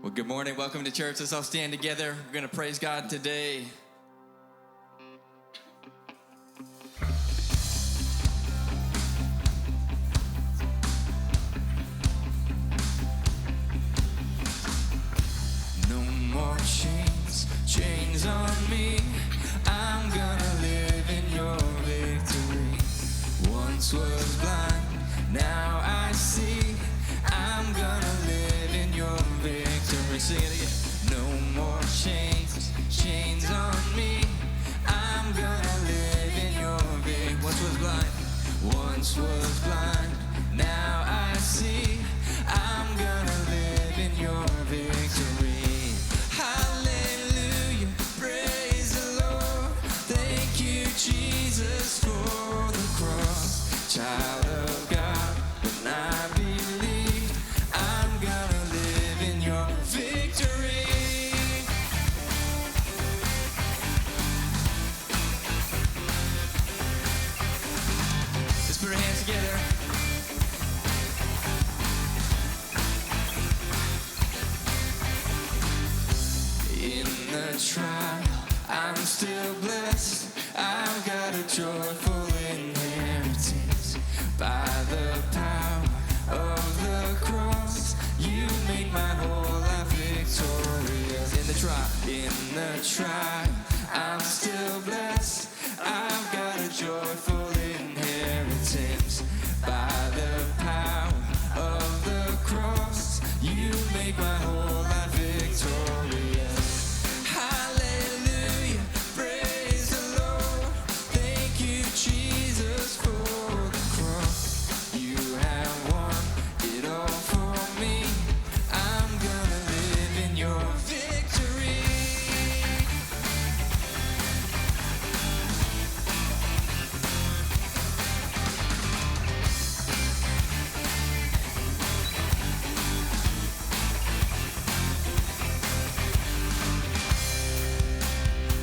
Well, good morning. Welcome to church. Let's all stand together. We're going to praise God today. No more chains on me. I'm gonna live in your victory. Once was blind, now I see. I'm gonna live in your victory. Sing it again. No more chains on me. I'm gonna live in your victory. Once was blind, now I see. I'm gonna live in your victory. Hallelujah, praise the Lord. Thank you, Jesus, for the cross. Child of God, when I believe, I'm gonna live in your victory. Let's put our hands together. In the trial, I'm still blessed. I've got a joyful inheritance. By the power of the cross, you make my whole life victorious. In the trial, I'm still blessed. I've got a joyful inheritance. By the power of the cross, you make my whole life victorious. Hallelujah, praise the Lord. Thank you, Jesus, for the cross. You have won it all for me. I'm gonna live in your victory.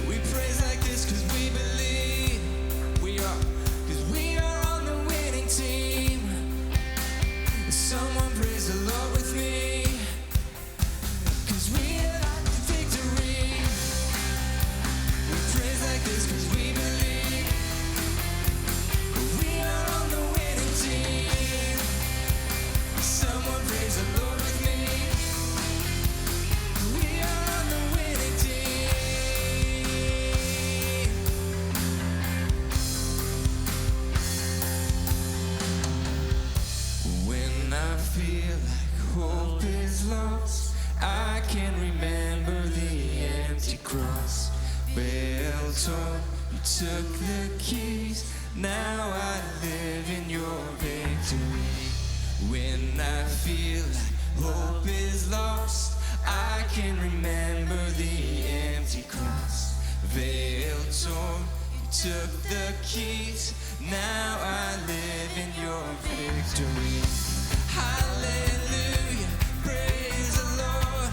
We praise like this cause we believe cause we are on the winning team. Someone praise the Lord with me, cause we have the victory. We praise like this cause we believe we are on the winning team. Someone praise the Lord with me. We are on the winning team. When I feel like hope is lost, I can remember the empty cross. Bell told, you took the keys, now I live in your victory. When I feel like hope is lost, I can remember the empty cross. Veil torn, you took the keys, now I live in your victory. Hallelujah, praise the Lord.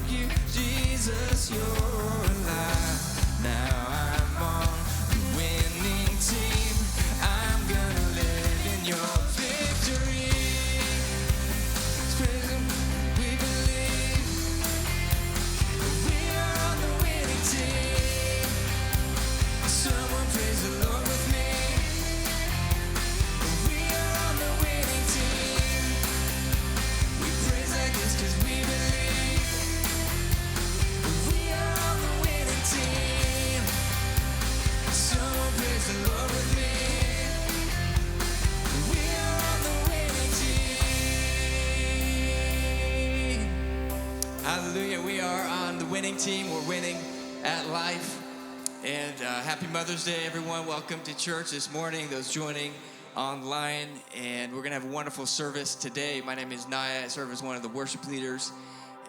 You, Jesus, you're alive. Now I'm on the winning team. I'm gonna live in your victory. Praise Him, we believe we are on the winning team. Someone praise the Lord with me. We are on the winning team. We praise like this cause we believe we are on the winning team. Someone praise the Lord with me. We are on the winning team. Hallelujah, we are on the winning team. We're winning at life. And happy Mother's Day, everyone. Welcome to church this morning, those joining online. And we're going to have a wonderful service today. My name is Naya. I serve as one of the worship leaders.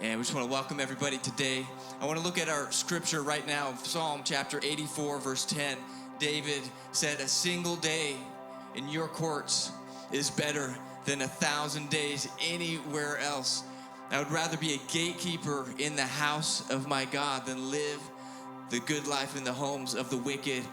And we just want to welcome everybody today. I want to look at our scripture right now, Psalm chapter 84, verse 10. David said, a single day in your courts is better than 1,000 days anywhere else. I would rather be a gatekeeper in the house of my God than live the good life in the homes of the wicked.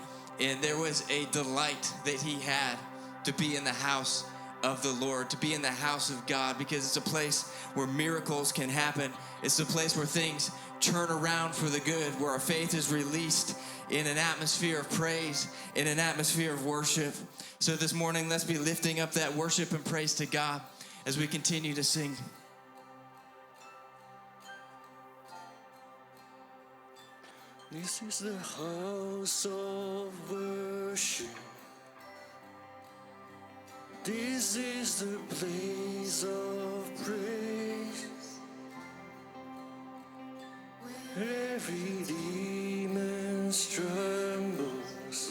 And there was a delight that he had to be in the house of the Lord, to be in the house of God, because it's a place where miracles can happen. It's a place where things turn around for the good, where our faith is released in an atmosphere of praise, in an atmosphere of worship. So this morning, let's be lifting up that worship and praise to God as we continue to sing. This is the house of worship. This is the place of praise, where every demon trembles,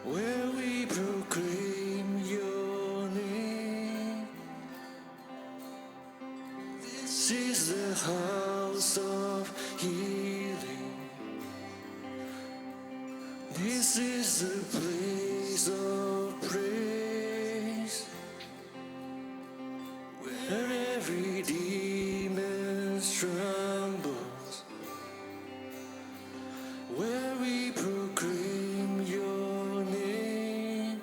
where we proclaim your name. This is the house of healing. This is the place of praise, where every demon trembles, where we proclaim your name.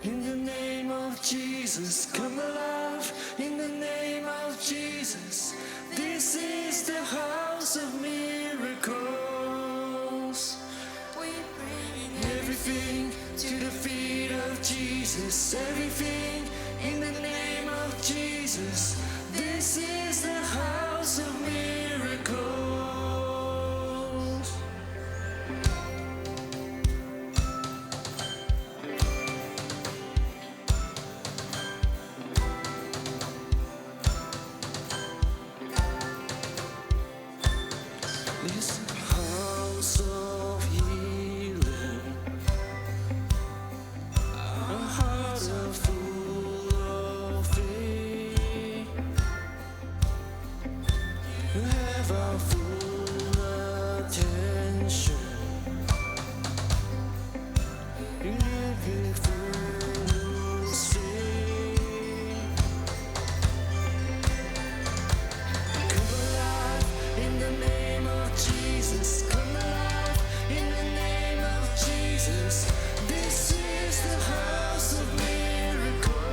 In the name of Jesus, come alive. In the name of Jesus, this is the house of miracles. We bring everything to the feet of Jesus. Everything in the name of Jesus. This is the house of miracles. This house of healing, a heart full of faith. You have our full attention. In everything you say, come alive in the name of Jesus. Come alive in the name of Jesus. This is the house of miracles.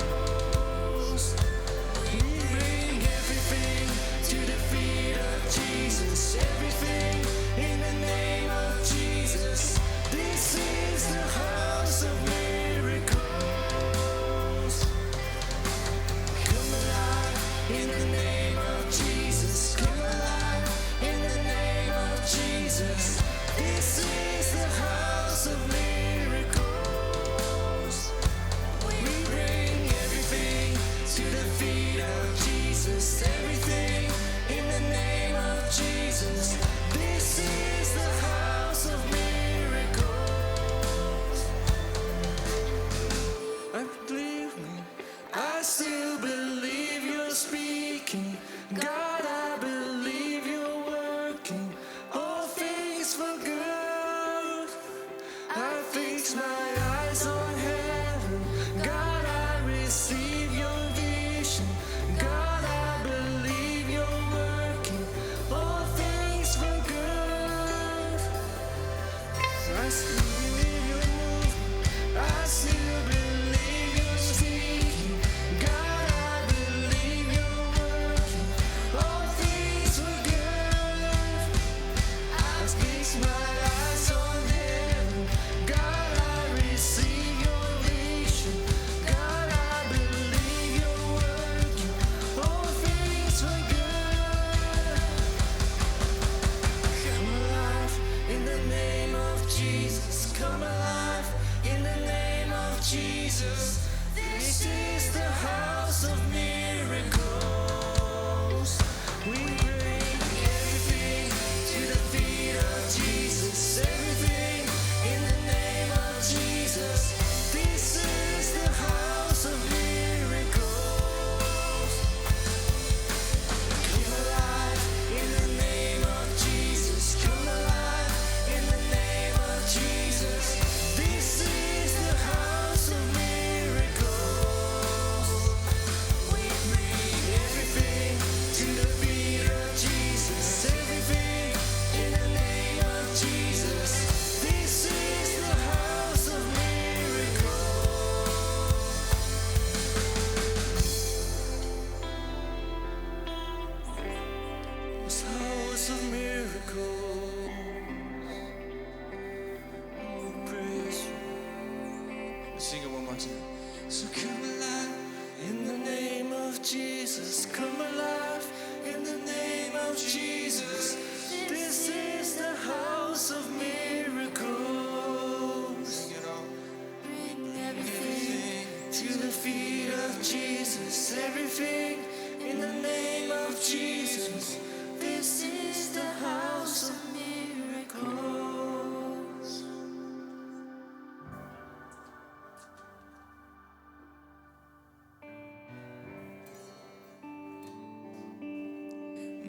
We bring everything to the feet of Jesus. Everything in the name of Jesus. This is the house of miracles. Come alive in the name of Jesus. Come alive in the name of Jesus. This is the house of miracles. We bring everything to the feet of Jesus. Everything in the name of Jesus. This is the house of miracles. I believe me. I still believe you're speaking. God, I believe you're working all things for good. I fix my eyes on heaven. God, I receive your vision. God, I believe you're working all things for good. I still believe you're moving. I still believe you're speaking. God, I believe you're working all things for good. I fix my eyes on heaven. God, I receive your vision. God, I believe you're working all things for good. Come alive in the name of Jesus. Come alive in the name of Jesus. This is the house of miracles. We bring everything to the feet of Jesus. Everything in the name of Jesus. This is the house of miracles. Come alive in the name of Jesus. Come alive in the name of Jesus. This is the house of miracles. We on tonight. So come alive in the name of Jesus. Come alive in the name of Jesus. This is the house of miracles. Bring everything to the feet of Jesus. Everything in the name of Jesus. This is the house of miracles.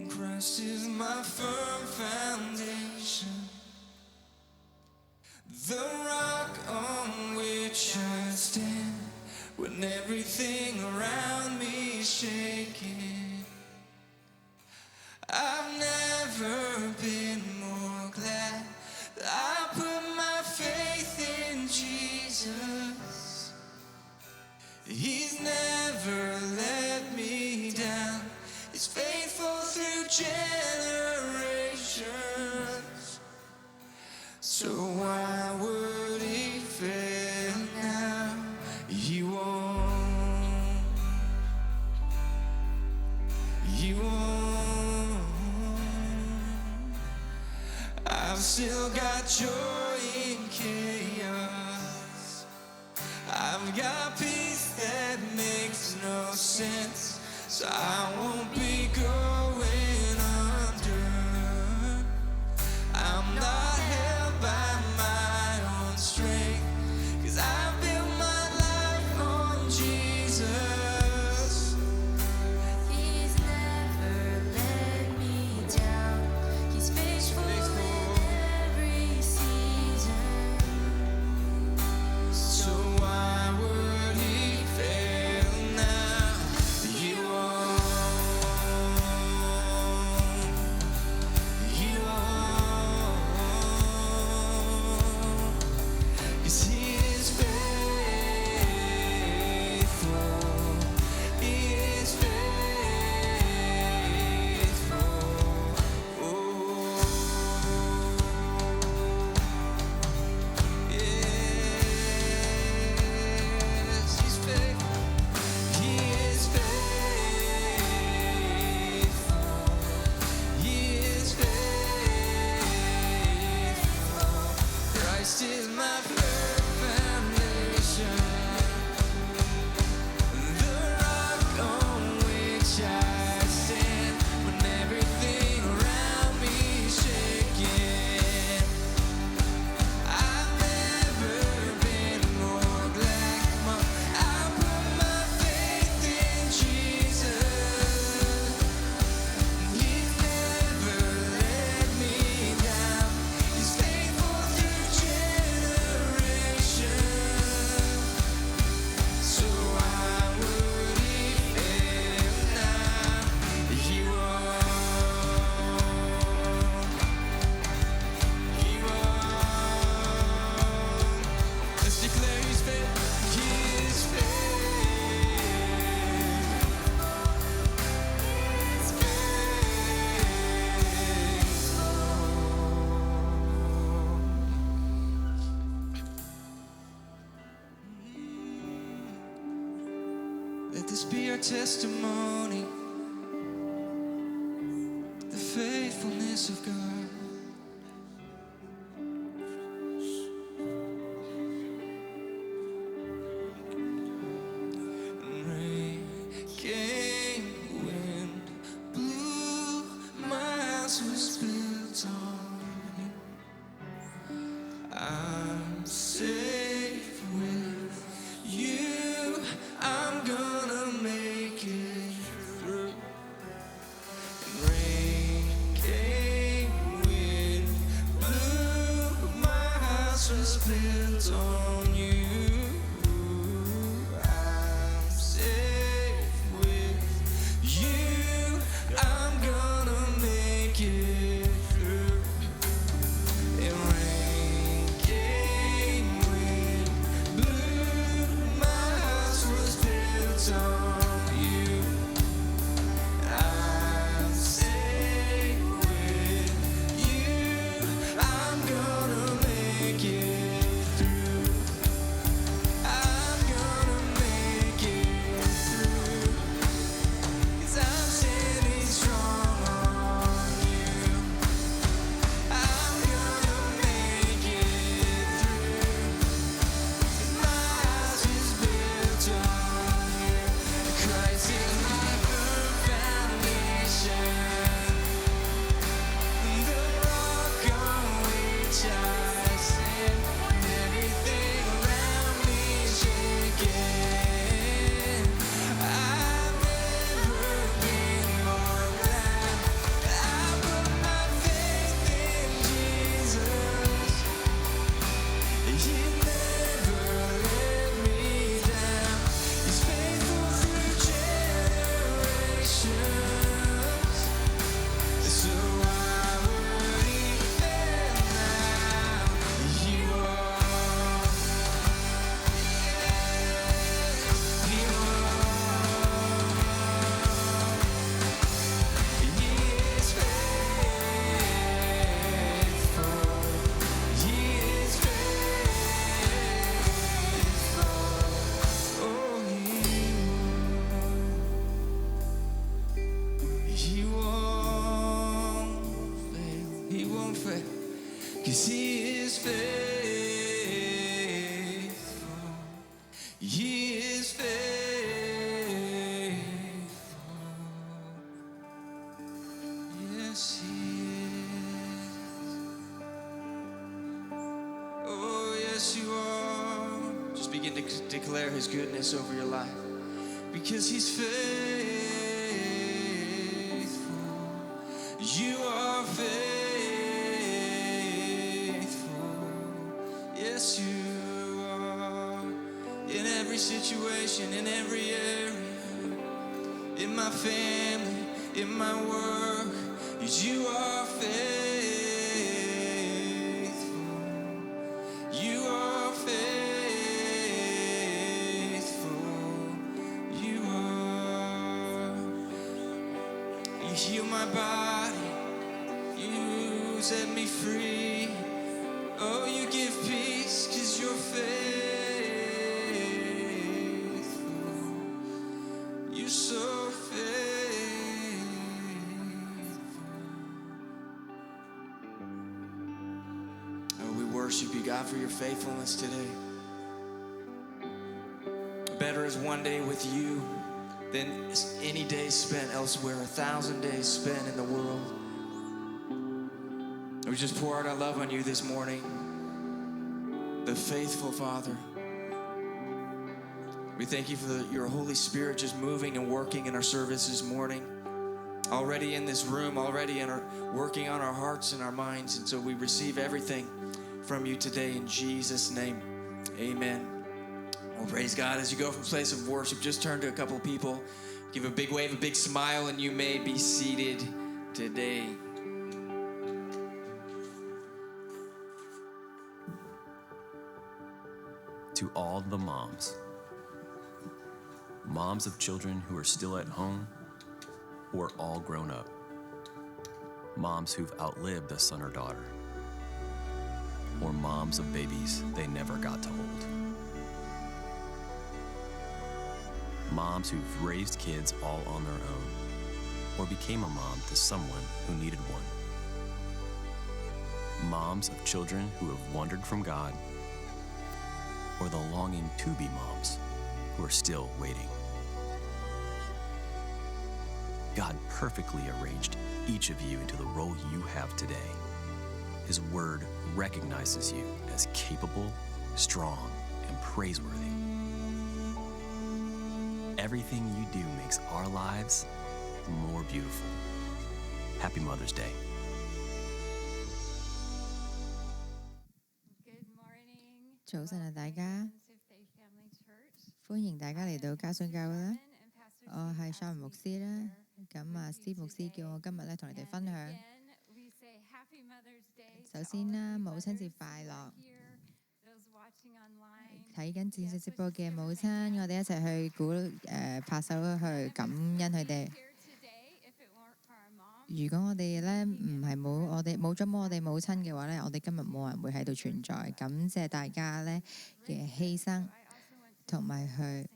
Christ is my firm foundation, the rock on which I stand when everything around me is shaking. I've never been more glad that I put my faith in Jesus. He's never let me down. He's faithful through generations. So why would he fail now? He won't. He won't. I've still got joy in chaos. I've got peace that makes no sense. So I won't be going under. I'm not held by my own strength, 'cause I built my life on Jesus. He's never let me down. He's faithful in every season. So why would he fail now? He won't. He won't. 'Cause he is faithful. He is faithful. Oh, yes, he's faithful. He is faithful. He is faithful. Christ is my firm foundation, the rock on which I stand when everything around me is shaking. I've never been more glad. Come on, I put my faith in Jesus. He's never let me down. He's faithful through generations. So why would he fail now? He won't. He won't. Let's declare he's faithful. He is Let this be our testimony, the faithfulness of God. Rain came, wind blew, my house was built on it. I'm safe with you. I'm gonna make it through. Rain came, 'Cause He is faithful. He is faithful. Yes, He is. Oh, yes, you are. Just begin to declare His goodness over your life. Because He's faithful. You are faithful. Yes, you are. In every situation, in every area, in my family, in my work, you are faithful. You are faithful. You are. You heal my body. You set me free. Oh, you give peace 'cause you're faithful. You're so faithful. Oh, we worship you, God, for your faithfulness today. Better is one day with you than any day spent elsewhere, 1,000 days spent in the world. We just pour out our love on you this morning, the faithful Father. We thank you for your Holy Spirit just moving and working in our service this morning. Already in this room, already working on our hearts and our minds. And so we receive everything from you today in Jesus' name. Amen. Well, praise God. As you go from a place of worship, just turn to a couple of people. Give a big wave, a big smile, and you may be seated today. To all the moms of children who are still at home or all grown up, moms who've outlived a son or daughter, or moms of babies they never got to hold, moms who've raised kids all on their own or became a mom to someone who needed one, moms of children who have wandered from God, or the longing to be moms who are still waiting. God perfectly arranged each of you into the role you have today. His word recognizes you as capable, strong, and praiseworthy. Everything you do makes our lives more beautiful. Happy Mother's Day. Good morning. 早晨啊，大家 Welcome to Faith Family Church. 歡迎大家嚟到嘉信教會啦。 And Pastor 我 Steve 係 asked 沙文 me 牧 to 師啦 share。咁啊 with you ，Steve 牧師叫我 today. 今日咧同你哋 And 分享。 again, we say Happy Mother's Day to 首 all 先 of 啦， you 母親 mothers 節 who 快 are 樂！ here, those watching online. 睇緊電視 Yes, 直 let's 播 just 嘅 give 母 a 親， big 我哋一齊去拍手去 hand. 感 If 恩 we 佢哋 wouldn't。 be here today if it weren't for our moms. 如果我哋咧唔係冇咗我哋母親嘅話咧，我哋今日冇人會喺度存在。感謝大家咧嘅犧牲 I also want to 同埋去， saying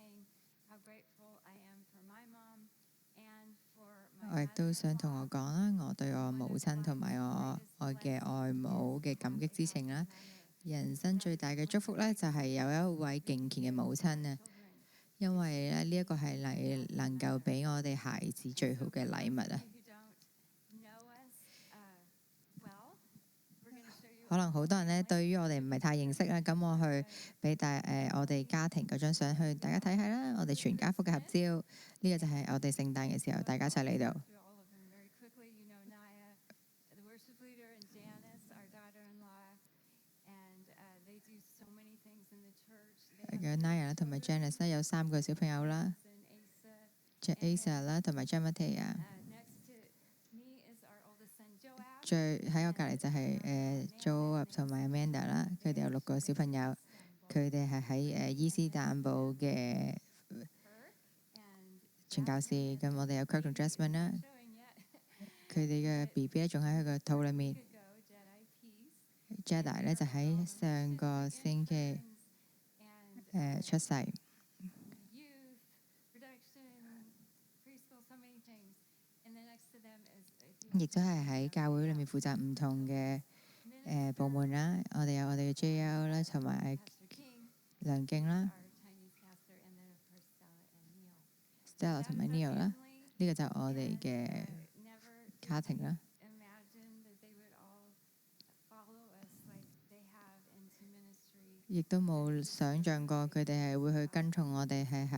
how grateful I am for my mom and for my 我亦都想同 mother-in-law. 我講啦，我對我母親同埋我嘅外母嘅感激之情啦。人生最大嘅祝福咧，就係有一位敬虔嘅母親啊！因為咧呢一個係能夠俾我哋孩子最好嘅禮物啊！ Who don't know us, well, we're going to show you 可能好多人咧對於我哋唔係太認識啦，咁我去俾我哋家庭嗰張相去大家睇下啦，我哋全家福嘅合照，呢個就係我哋聖誕嘅時候大家一齊嚟到。 through all of them very quickly. You know Naya, the worship leader, and Janice, our daughter-in-law, and they do so many things in the church. They 嘅 Naya 啦，同埋 Janice 咧有3個小朋友啦 and Asa. ，Asa 啦，同埋 Jamati 啊。 Next to me is our oldest son, Joab. 最喺我隔離就係Joab 同埋 Amanda 啦，佢哋有6個小朋友，佢哋係喺伊斯坦堡嘅 Her and 傳教士。咁我哋有 Kirk 同 Jasmine 啦， showing yet 佢哋嘅 BB 咧仲喺佢個肚裏面。 could go Jedi Peace. Jedi 咧就喺上個星期 And 出世。 youth, production, preschool, so many things. And then next to them is 亦都係喺教會裏面負責唔同嘅部門啦，我哋有我哋嘅 JL 啦，同埋 Pastor King, 梁敬啦、 our Chinese pastor, and then of course Stella and Neil. Stella 同埋 Neil 啦， Family, 呢個就係我哋嘅 never 家庭啦。 imagine that they would all follow us like they have into ministry. 亦都冇想像過佢哋係會去跟從我哋係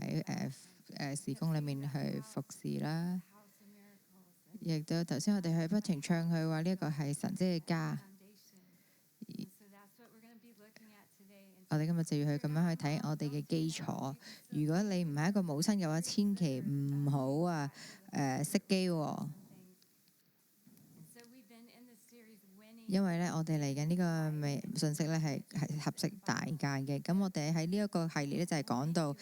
喺事工裏面去服侍啦。 House of Miracles and 亦都頭先我哋去不停唱佢話呢一個係神蹟嘅家。 foundation. And so that's what we're going to be looking at today. And 我哋今日就要去咁樣去睇我哋嘅基礎。如果你唔係一個母親嘅話，千祈唔好熄機喎。 so we've been in the series winning. 因為咧，我哋嚟緊呢個信息咧係合適大家嘅。咁我哋喺呢一個系列咧就係講到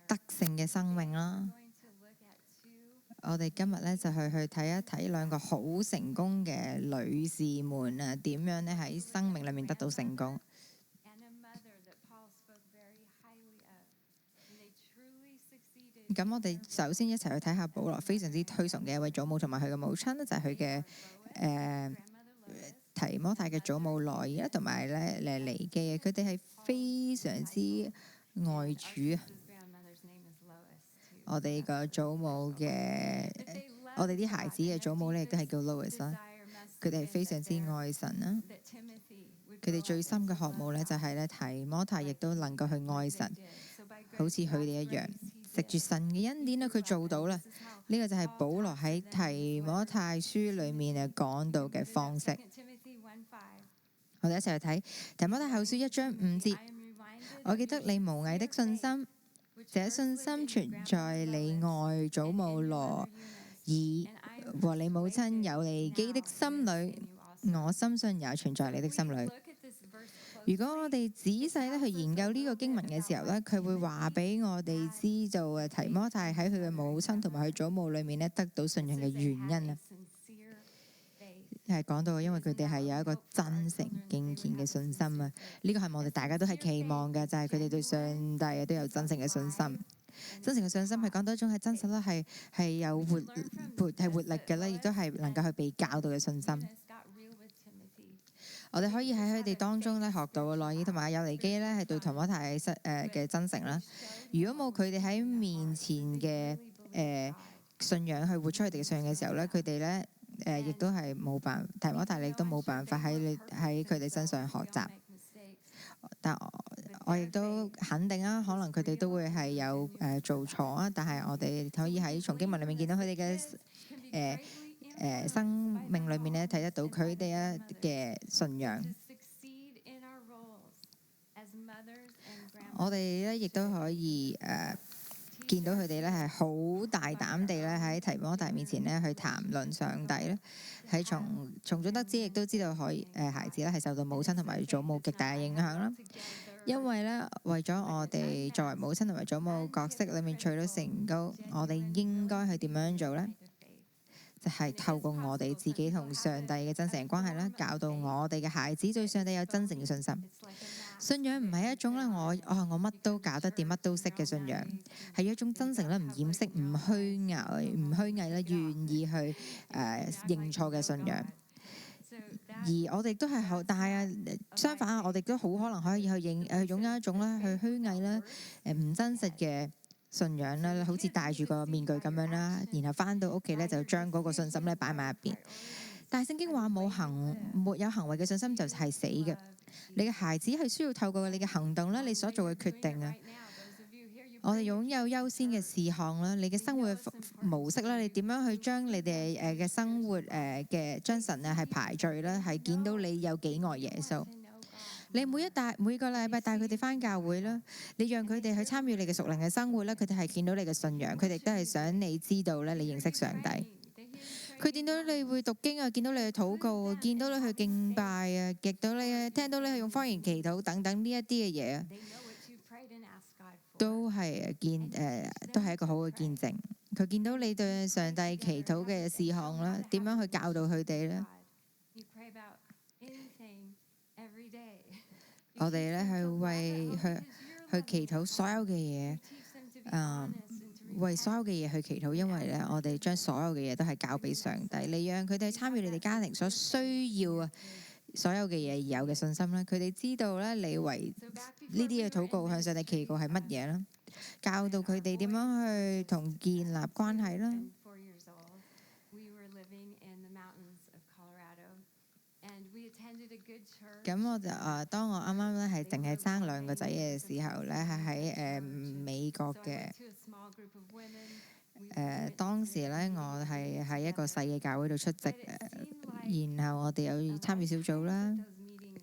得勝嘅生命啦。 Going to look at two 我哋今日咧就去睇一睇兩個好成功嘅女士們啊，點樣咧喺生命裏面得到成功。 and a mother that Paul spoke very highly of. And they truly succeeded. 咁我哋首先一齊去睇下保羅非常之推崇嘅一位祖母同埋佢嘅母親咧，就係佢嘅Grandmother Lois, 提摩太嘅祖母內爾啦，同埋咧尼基啊，佢哋係非常之愛主啊！ whose grandmother's name is Lois too. 我哋個祖母嘅 But they loved 我哋啲孩子嘅祖母咧，亦都係叫 Lois 啦。 desire must 佢哋係 have 非 been 常之 that 愛神啦。 Timothy would 佢哋 grow 最 up 深嘅 into 渴慕咧，就係咧提摩太亦都能夠去愛 what 神 they，did. So by 好似 grace, 佢哋一 God's 樣， grace, he 藉住 did. 神嘅恩典咧，佢做到啦。 This is how 呢個就係 Paul 保羅 talks 喺 to them in 提 his 摩 letter. 太書裡面講到嘅方式。 2 Timothy 1:5. 我哋一齊去睇提摩太後書1章5節。 I am reminded 我記得你無偽的信心， which 這 first 信 was 心 in 存 your 在 grandmother 你 Lois 外祖 and 母 in your 羅 mother Eunice. 爾和你母親有利基的心裏，我深信也存在你的心裏。如果我哋仔細咧去研究呢個經文嘅時候咧，佢會話俾我哋知道啊，提摩太喺佢嘅母親同埋佢祖母裏面咧得到信仰嘅原因啊，係講到因為佢哋係有一個真誠敬虔嘅信心啊，呢個係我哋大家都係期望嘅，就係佢哋對上帝都有真誠嘅信心。真誠嘅信心係講到一種係真實啦，係有活力嘅啦，亦都係能夠去被教導嘅信心。我哋可以喺佢哋當中咧學到內爾同埋有尼基咧係對提摩太嘅真誠啦。如果冇佢哋喺面前嘅信仰去活出佢哋嘅信仰嘅時候咧，佢哋咧亦都係冇辦提摩太，亦都冇辦法喺佢哋身上學習。但我亦都肯定啊，可能佢哋都會係有做錯啊，但係我哋可以喺從經文裏面見到佢哋嘅生命裏面咧睇得到佢哋嘅信仰。我哋咧亦都可以見到佢哋咧係好大膽地咧喺提摩太面前咧去談論上帝咧，喺從中得知，亦都知道可以孩子咧係受到母親同埋祖母極大嘅影響啦。因為咧為咗我哋作為母親同埋祖母角色裏面取到成功，我哋應該係點樣做咧？就係透過我哋自己同上帝嘅真誠關係啦，教導我哋嘅孩子對上帝有真正嘅信心。信仰唔係一種咧我乜都搞得掂、乜都識嘅信仰，係一種真誠咧唔掩飾、唔虛偽咧，願意去認錯嘅信仰。而我哋都係好，但係相反啊，我哋都好可能可以去擁有一種咧去虛偽啦、唔真實嘅信仰啦，好似戴住個面具咁樣啦，然後翻到屋企咧就將嗰個信心咧擺埋入邊。但係聖經話沒有行為嘅信心就係死嘅。你嘅孩子係需要透過你嘅行動啦，你所做嘅決定啊。我哋擁有優先嘅事項啦，你嘅生活模式啦，你點樣去將你哋嘅生活嘅將神係排序啦，係見到你有幾愛耶穌。你每個禮拜帶佢哋翻教會啦，你讓佢哋去參與你嘅屬靈嘅生活啦，佢哋係見到你嘅信仰，佢哋都係想你知道咧，你認識上帝。佢見到你會讀經啊，見到你去禱告啊，見到你去敬拜啊，見到你聽到你去用方言祈禱等等呢一啲嘅嘢啊，都係都係一個好嘅見證。佢見到你對上帝祈禱嘅事項啦，點樣去教導佢哋咧？我哋咧係為去祈禱所有嘅嘢，為所有嘅嘢去祈禱，因為咧我哋將所有嘅嘢都係交俾上帝，你讓佢哋參與你哋家庭所需要啊所有嘅嘢而有嘅信心啦。佢哋知道咧，你為呢啲嘅禱告向上帝祈告係乜嘢啦，教導佢哋點樣去同建立關係啦。 4 years old. We were living in the mountains of Colorado, and we attended a good church. 咁我就當我啱啱咧係淨係生2個仔嘅時候咧，係喺美國 So I 嘅 went to a small group of women. We went to 當時咧，我係喺一個細嘅教會度出席 But it seemed like 然後我哋有參與小組啦。 those meetings,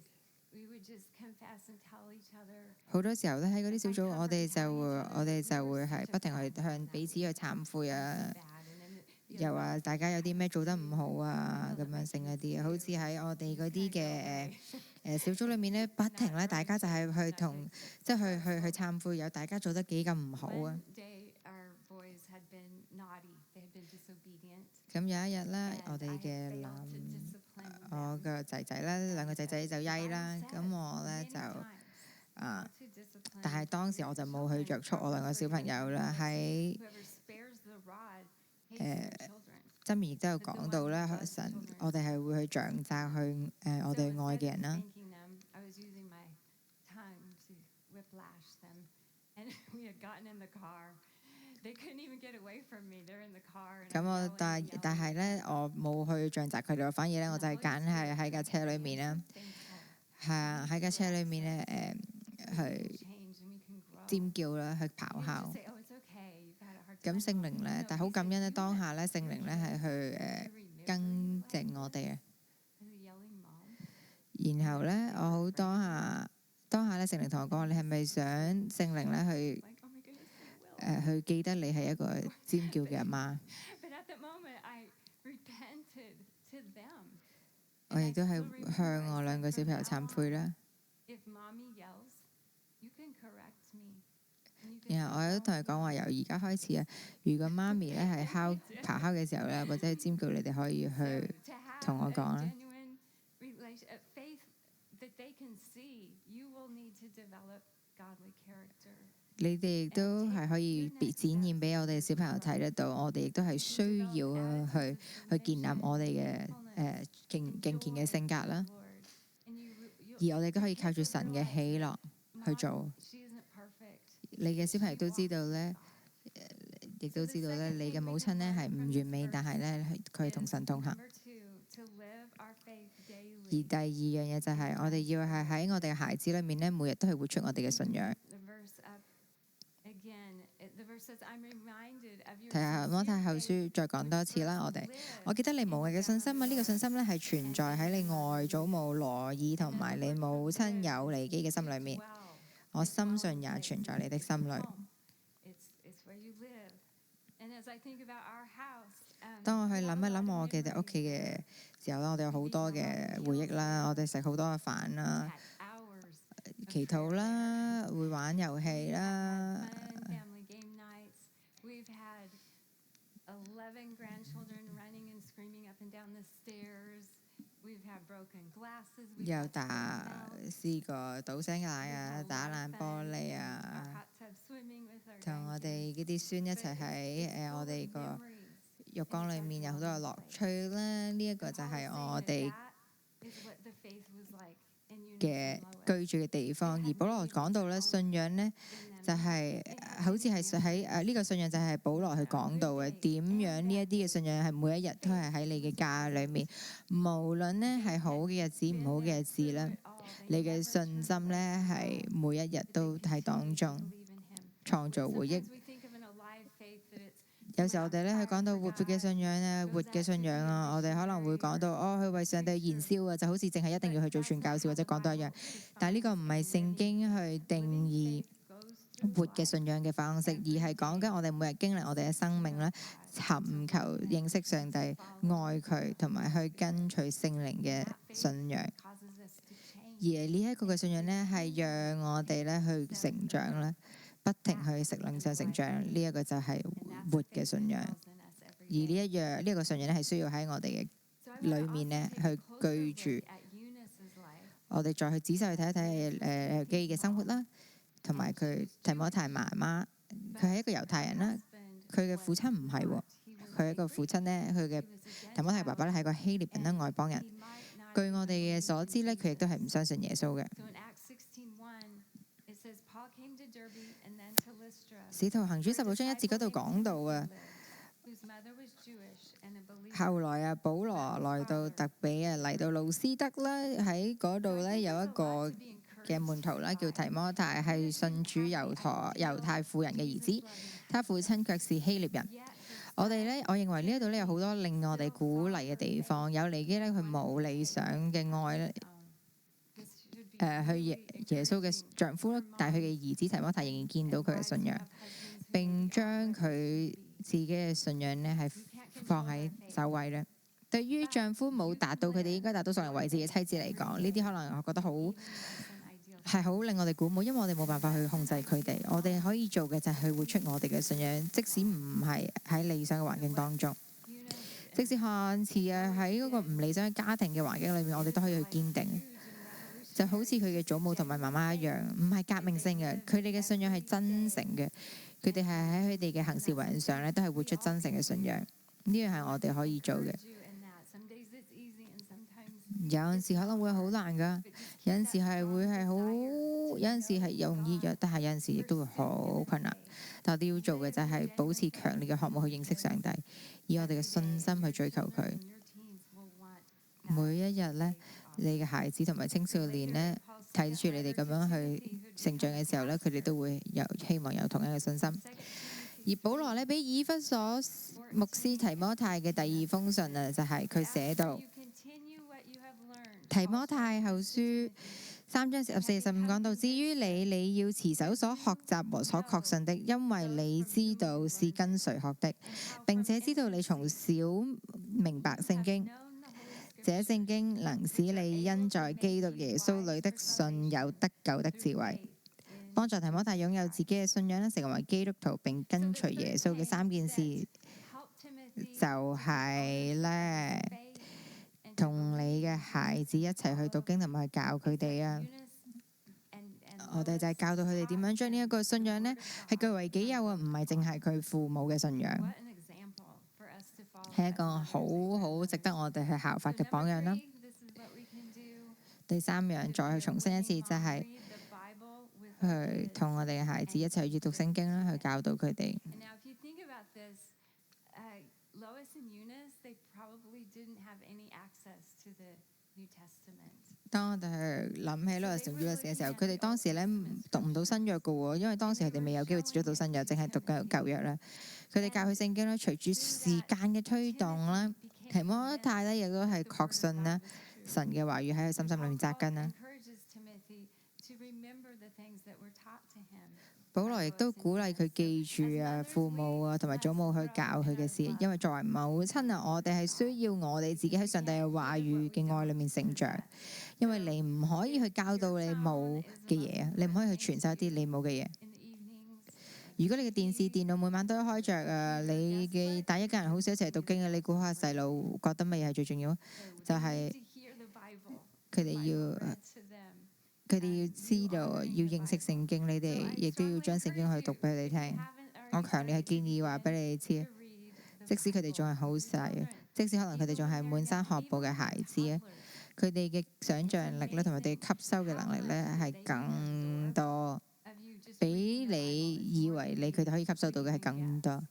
we would just confess and tell each other. 好多時候咧喺嗰啲小組，我哋就會係不停去向彼此去懺悔啊， bad, and then, 又話大家有啲咩做得唔好啊，咁樣性一啲，好似喺我哋嗰啲嘅小組裏面咧，不停咧，大家就係去同即係去懺悔，有大家做得幾咁唔好啊。 One day, our boys had been naughty. They had been disobedient. 咁有一日咧 And， 我哋 I 嘅 failed 男 to discipline 我 them. 個仔仔咧2個仔仔就曳啦，咁我咧就 啊，但係當時我就冇去約束我2個小朋友啦。喺 Whoever spares the rod hates 誒 their children. 箴言亦都有講到咧，神我哋係會去杖責去我哋 So 愛 instead 嘅人 of 啦。 spanking them, I was using my tongue to whiplash them. And we had gotten in the car. They couldn't even get away from me. They're in the car. And 咁 I'm 我 yelling 但 and 但係 yelling. 咧，我冇去杖責佢哋，反而咧我就係揀係喺架車裏面啦， Thankful 係啊喺架車裏面咧去 change and we can grow. 尖叫啦，去 You 咆 have 哮 to。say, "Oh, it's okay. You've had a hard 咁 time." 聖靈咧，但係好感恩咧，當下咧聖靈咧係去 To remember 更正我哋啊。 as a yelling mom. 然後咧，我好當下咧，聖靈同我講：你係咪想聖靈咧去 Like, oh my goodness, we will. 去記得你係一個尖叫嘅阿媽？ But at that moment, I repented to them. 我 And 亦 I 都 still 係 remember 向 I 我 said, 2個小朋友 "From 懺 now 悔啦。 on, if mommy yells, you can correct me. And you can 然後我 say, 都 "Oh, 同佢講話，由而家開始啊，如果媽咪咧係咆哮嘅時候咧，或者係尖叫，你哋可以 So 去 to have 同我講啦。 a genuine faith that they can see, you will need to develop godly character. 你哋亦都係可以展現俾我哋小朋友睇得到，我哋亦都係需要去建立我哋嘅敬虔嘅性格啦。 而我哋都可以靠住神嘅喜樂去做。 你嘅小朋友都知道咧，亦都知道咧，你嘅母親咧係唔完美，但係咧佢係同神同行。而第2樣嘢就係我哋要係喺我哋嘅孩子裏面咧，每日都係活出我哋嘅信仰。睇下摩太後書再講多次啦，我記得你無畏嘅信心啊，呢個信心咧係存在喺你外祖母羅爾同埋你母親友尼基嘅心裏面，我深信也存在你的心裏。當我去諗一諗我嘅屋企嘅時候咧，我哋有好多嘅回憶啦，我哋食好多嘅飯啦，祈禱啦，會玩遊戲啦。 We've had 11 grandchildren running and screaming up and down the stairs. We've had broken glasses. We've 又 had 試過倒瀉奶啊，打爛玻璃 our 啊， hot tub swimming with our 同我 grandkids. 哋嗰啲孫一齊喺我哋個浴缸裏面有好多嘅樂趣啦。呢一個就係我哋嘅居住嘅地方。而保羅講到咧，信仰咧就係好似係喺呢個信仰就係保羅去講到嘅，點樣呢一啲嘅信仰係每一日都係喺你嘅家裏面，無論咧係好嘅日子唔好嘅日子咧，你嘅信心咧係每一日都喺當中創造回憶。有時候我哋咧去講到活潑嘅信仰咧，活嘅信仰啊，我哋可能會講到去為上帝燃燒啊，就好似淨係一定要去做傳教士或者講多一樣。但係呢個唔係聖經去定義活嘅信仰嘅方式，而係講緊我哋每日經歷我哋嘅生命咧，尋求認識上帝、愛佢同埋去跟隨聖靈嘅信仰。而呢一個嘅信仰咧，係讓我哋咧去成長咧，不停去靈上成長。呢一個就係活嘅信仰。而呢一個信仰咧，係需要喺我哋嘅裏面咧去居住。我哋再去仔細去睇一睇基嘅生活啦，同埋佢提摩太媽媽，佢係一個猶太人啦，佢嘅父親唔係喎，佢係一個父親咧，佢嘅提摩太爸爸咧係個希臘人啦，外邦人。據我哋嘅所知咧，佢亦都係唔相信耶穌嘅。 So in Acts 16:1, it says Paul came to Derbe and then to Lystra. 使徒行傳16章1節嗰度講到啊， Whose mother was Jewish and a believer. 後來啊，保羅來到特比啊，嚟到路斯德啦，喺嗰度咧有一個嘅門徒啦，叫提摩太，係信主猶太婦人嘅兒子，他父親卻是希臘人。我哋咧，我認為呢一度咧有好多令我哋鼓勵嘅地方。有尼基咧，佢冇理想嘅愛咧，去耶穌嘅丈夫啦，但係佢嘅兒子提摩太仍然見到佢嘅信仰，並將佢自己嘅信仰咧係放喺首位咧。對於丈夫冇達到佢哋應該達到上人位置嘅妻子嚟講，呢啲可能我覺得係好令我哋鼓舞，因為我哋冇辦法去控制佢哋，我哋可以做嘅就係去活出我哋嘅信仰，即使唔係喺理想嘅環境當中，即使看似喺嗰個唔理想嘅家庭嘅環境裏面，我哋都可以去堅定。就好似佢嘅祖母同埋媽媽一樣，唔係革命性嘅，佢哋嘅信仰係真誠嘅，佢哋係喺佢哋嘅行事為人上咧，都係活出真誠嘅信仰。呢樣係我哋可以做嘅。有陣時可能會好難㗎，有陣時係會係好，有陣時係容易嘅，但係有陣時亦都會好困難。但我哋要做嘅就係保持強烈嘅渴慕去認識上帝，以我哋嘅信心去追求佢。每一日呢，你嘅孩子同埋青少年呢，睇住你哋咁樣去成長嘅時候呢，佢哋都會希望有同樣嘅信心。而保羅呢，俾以弗所牧師提摩太嘅第二封信啊，就係佢寫到。提摩太後書3章14、15講到，至於你要持守所學習和所確信的，因為你知道是跟誰學的，並且知道你從小明白聖經。這聖經能使你因在基督耶穌裏的信有得救的智慧，幫助提摩太擁有自己嘅信仰，成為基督徒並跟隨耶穌嘅3件事，就係呢。同你嘅孩子一齊去讀經同埋去教佢哋啊！我哋就係教導佢哋點樣將呢一個信仰呢係據為己有啊，唔係淨係佢父母嘅信仰，係一個好值得我哋去效法嘅榜樣啦。第3樣再去重申一次，就係去同我哋嘅孩子一齊去閱讀聖經啦，去教導佢哋。當我哋去諗起呢個成語嘅時候，佢哋當時咧讀唔到新約嘅喎，因為當時佢哋未有機會接觸到新約，淨係讀緊舊約咧。佢哋教佢聖經咧，隨住時間嘅推動啦，提摩太咧亦都係確信咧神嘅話語喺佢心裏面扎根啦。保羅亦都鼓勵佢記住父母同埋祖母去教佢嘅事，因為作為母親我哋係需要我哋自己喺上帝嘅話語嘅愛裏面成長，因為你唔可以去教導你冇嘅嘢，你唔可以去傳授一啲你冇嘅嘢。如果你嘅電視電腦每晚都開着你嘅帶一家人好少一齊讀經嘅，你估下細路覺得乜嘢係最重要？就係佢哋要知道，要認識聖經，你哋亦都要將聖經去讀俾佢哋聽。我強烈係建議話俾你哋知，即使佢哋仲係好細，即使可能佢哋仲係滿山學步嘅孩子咧，佢哋嘅想像力咧同埋佢哋吸收嘅能力咧係更多，比你以為佢哋可以吸收到嘅係更多。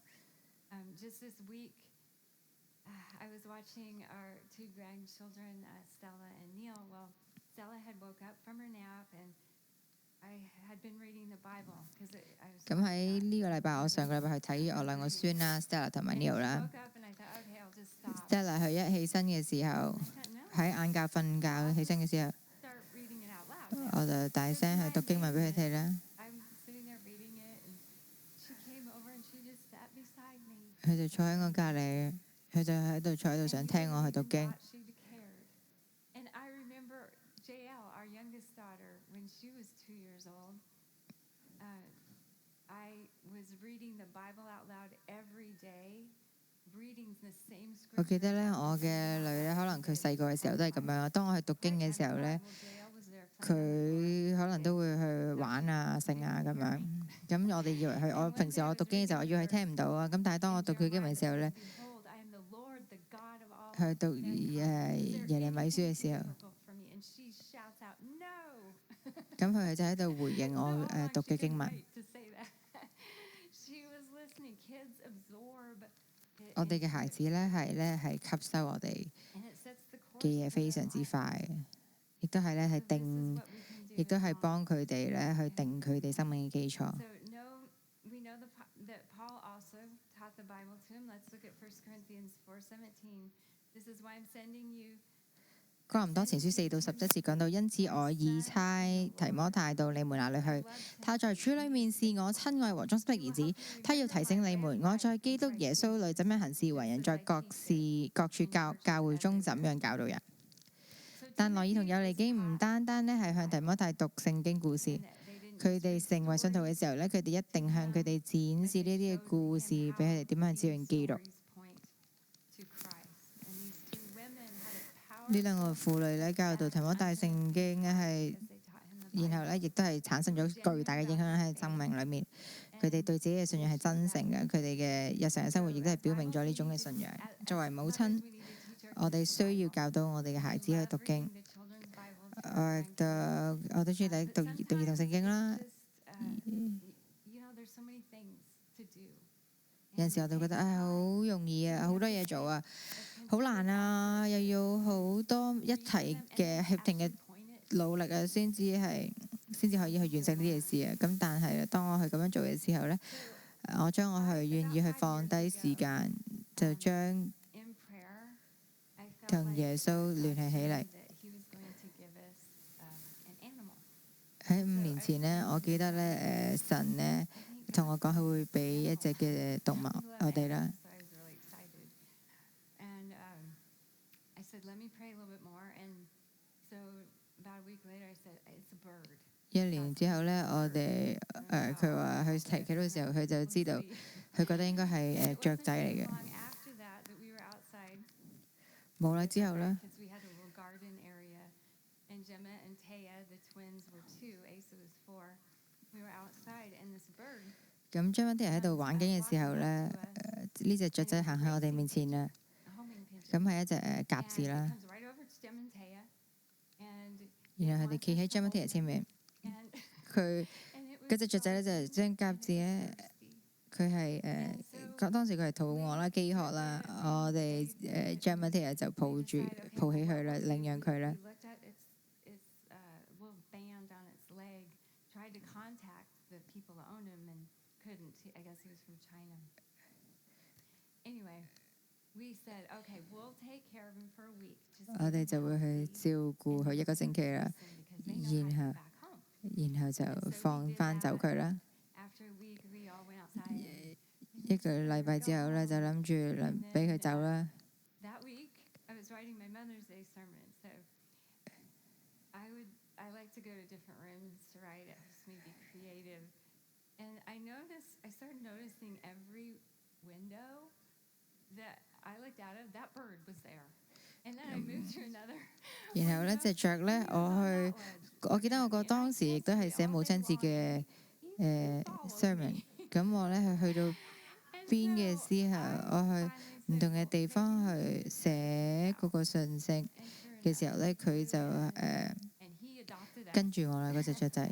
咁喺呢個禮拜，我上個禮拜去睇我兩個孫啦 ，Stella 同埋 Neil 啦。Stella 佢一起身嘅時候，喺晏覺瞓覺起身嘅時候，我就大聲去讀經文俾佢睇啦。佢就坐喺我隔離，佢就喺度坐喺度想聽我去讀經。我記得咧，我嘅女咧，可能佢細個嘅時候都係咁樣。當我去讀經嘅時候咧，佢可能都會去玩啊、剩啊咁樣。咁我哋以為我平時我讀經嘅時候，我以為佢聽唔到啊。咁但係當我讀佢經文嘅時候咧，去讀耶利米書嘅時候， difficult for me. And she shouts out, "No!" 咁佢就喺度回應我 No, how long 讀 she 嘅經 couldn't 文。 wait to say that. She was listening. Kids absorb it 我哋嘅 into 孩 it, 子係吸收我哋 and it sets the course 嘅嘢 for 非 their 常之 life. 快，亦都係 So this is 定， what we can do 亦都 as 係 moms. 幫佢哋去定佢哋生命嘅基礎。 So we know that Paul also taught the Bible to him. Let's look at 1 Corinthians 4:17. This is why I'm sending you. 哥林多前書4到17節講到，因此我已差提摩太到你們那裏去，他在主裏面是我親愛和忠心的兒子，他要提醒你們，我在基督耶穌裏怎樣行事為人，在各處教會中怎樣教導人。但羅爾同友尼基唔單單係向提摩太讀聖經故事，佢哋成為信徒嘅時候佢哋一定向佢哋展示呢啲嘅故事，俾佢哋點樣照應基督。呢兩個婦女教導提摩太聖經係，然後亦都係產生咗巨大嘅影響喺生命裏面。佢哋對自己嘅信仰係真誠嘅，佢哋嘅日常嘅生活亦都係表明咗呢種嘅信仰。作為母親，我哋需要教導我哋嘅孩子去讀經。我都中意讀兒童聖經啦。有陣時我哋覺得好容易啊，好多嘢做啊，好難啊，又要好多一齊嘅協定嘅努力啊，先至可以去完成呢件事啊。咁但係當我去咁樣做嘅時候呢，我願意去放低時間，就將同耶穌聯繫起嚟。喺5年前呢，我記得呢，神呢同我講，佢會俾一隻嘅動物我哋啦。1年之後呢，我哋佢話佢提起到嘅時候，佢就知道佢覺得應該係雀仔嚟嘅。冇耐之後呢，咁張文啲人喺度玩緊嘅時候呢，呢隻雀仔行喺我哋面前啦。咁係一隻鴿子啦。然後佢哋企喺張文啲人前面，佢嗰隻雀仔呢，就係將鴿子呢，佢係當時佢係肚餓啦、飢渴啦，我哋張文啲人就抱起佢啦，領養佢啦。我哋就會去照顧佢1個星期啦，然後就放翻走佢啦。1個禮拜之後呢，就諗住俾佢走啦。然後呢隻雀呢，我記得我當時亦都係寫母親節嘅sermon。咁我呢去到邊嘅時候，我去唔同嘅地方去寫嗰個信息嘅時候呢，佢就跟住我啦，嗰隻雀仔。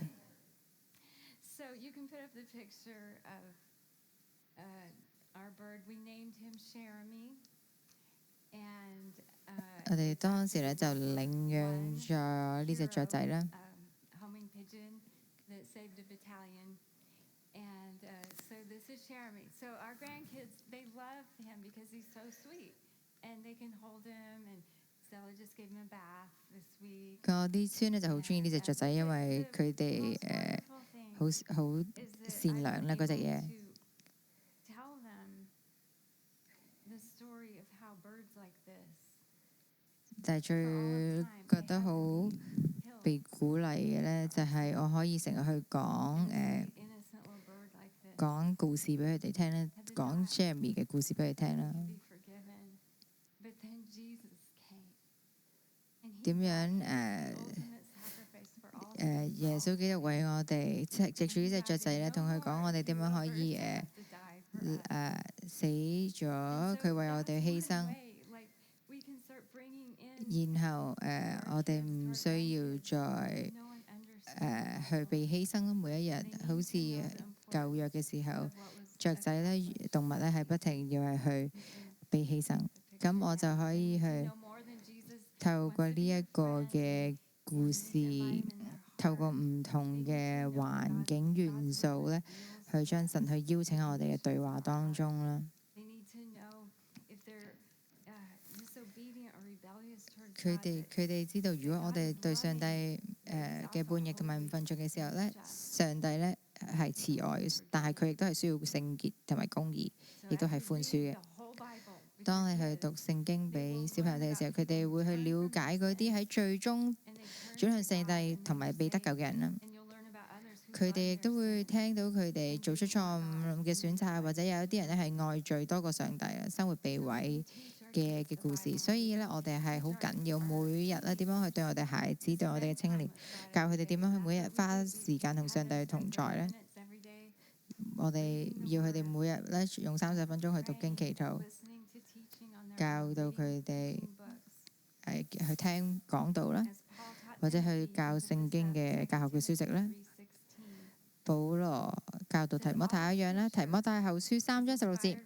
我哋當時呢就領養咗呢隻雀仔啦。我啲孫呢就好中意呢隻雀仔，因為佢哋好善良啦，嗰隻嘢。但係最覺得好被鼓勵嘅呢，就係我可以成日去講故事俾佢哋聽啦，講 Jeremy 嘅故事俾佢聽啦。點樣耶穌基督為我哋藉住呢隻雀仔咧，同佢講我哋點樣可以死咗，佢為我哋犧牲。然後我哋唔需要再 No one understood 去被犧牲咯。每一日好似舊約嘅時候，雀仔咧、動物咧係不停要係去被犧牲。咁我就可以去 no more than Jesus 透過呢一個嘅故事，透過唔同嘅環境元素咧，去將神去邀請喺我哋嘅對話當中啦。 They need to know if they're disobedient or rebellious towards 佢哋知道，如果我哋對上帝嘅叛逆同埋唔順從嘅時候咧，上帝咧係慈愛，但係佢亦都係需要聖潔同埋公義，亦都係寬恕嘅。當你去讀聖經俾小朋友睇嘅時候，佢哋會去了解嗰啲喺最終轉向上帝同埋被得救嘅人啦。佢哋亦都會聽到佢哋做出錯誤嘅選擇，或者有一啲人咧係愛罪多過上帝啦，生活被毀嘅故事。所以咧，我哋係好緊要每日咧點樣去對我哋孩子、對我哋嘅青年，教佢哋點樣去每日花時間同上帝同在咧。我哋要佢哋每日咧用30分鐘去讀經祈禱，教到佢哋去聽講道啦，或者去教聖經嘅教學嘅書籍啦。保羅教導提摩太一樣啦，提摩太後書3章16節，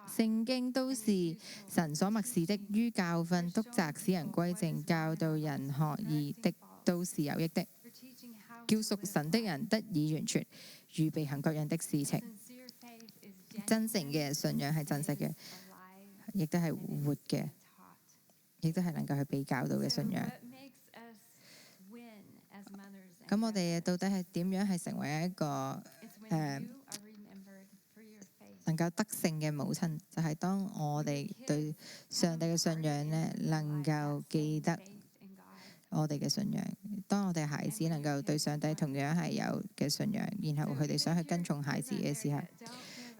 聖經都是神所默示的，於教訓、督責、使人歸正、教導人學義的，都是有益的，叫屬神的人得以完全，預備行各樣的事情。真誠嘅信仰係真實嘅，亦都係活嘅，亦都係能夠去被教導嘅信仰。咁我哋到底係點樣係成為一個能夠得勝嘅母親？就係當我哋對上帝嘅信仰呢，能夠記得我哋嘅信仰。當我哋孩子能夠對上帝同樣係有嘅信仰，然後佢哋想去跟從孩子嘅時候，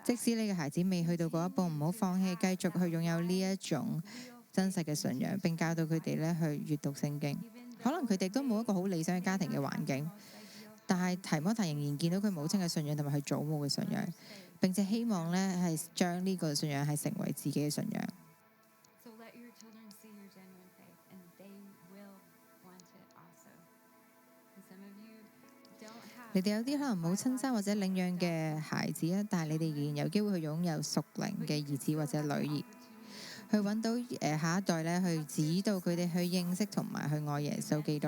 即使你嘅孩子未去到嗰一步，唔好放棄，繼續去擁有呢一種真實嘅信仰，並教導佢哋咧去閱讀聖經。可能佢哋都冇一個好理想嘅家庭嘅環境，但係提摩太仍然見到佢母親嘅信仰同埋佢祖母嘅信仰，並且希望咧係將呢個信仰係成為自己嘅信仰。你哋有啲可能冇親生或者領養嘅孩子啊，但係你哋仍然有機會去擁有屬靈嘅兒子或者女兒，去揾到下一代咧，去指導佢哋去認識同埋去愛耶穌基督。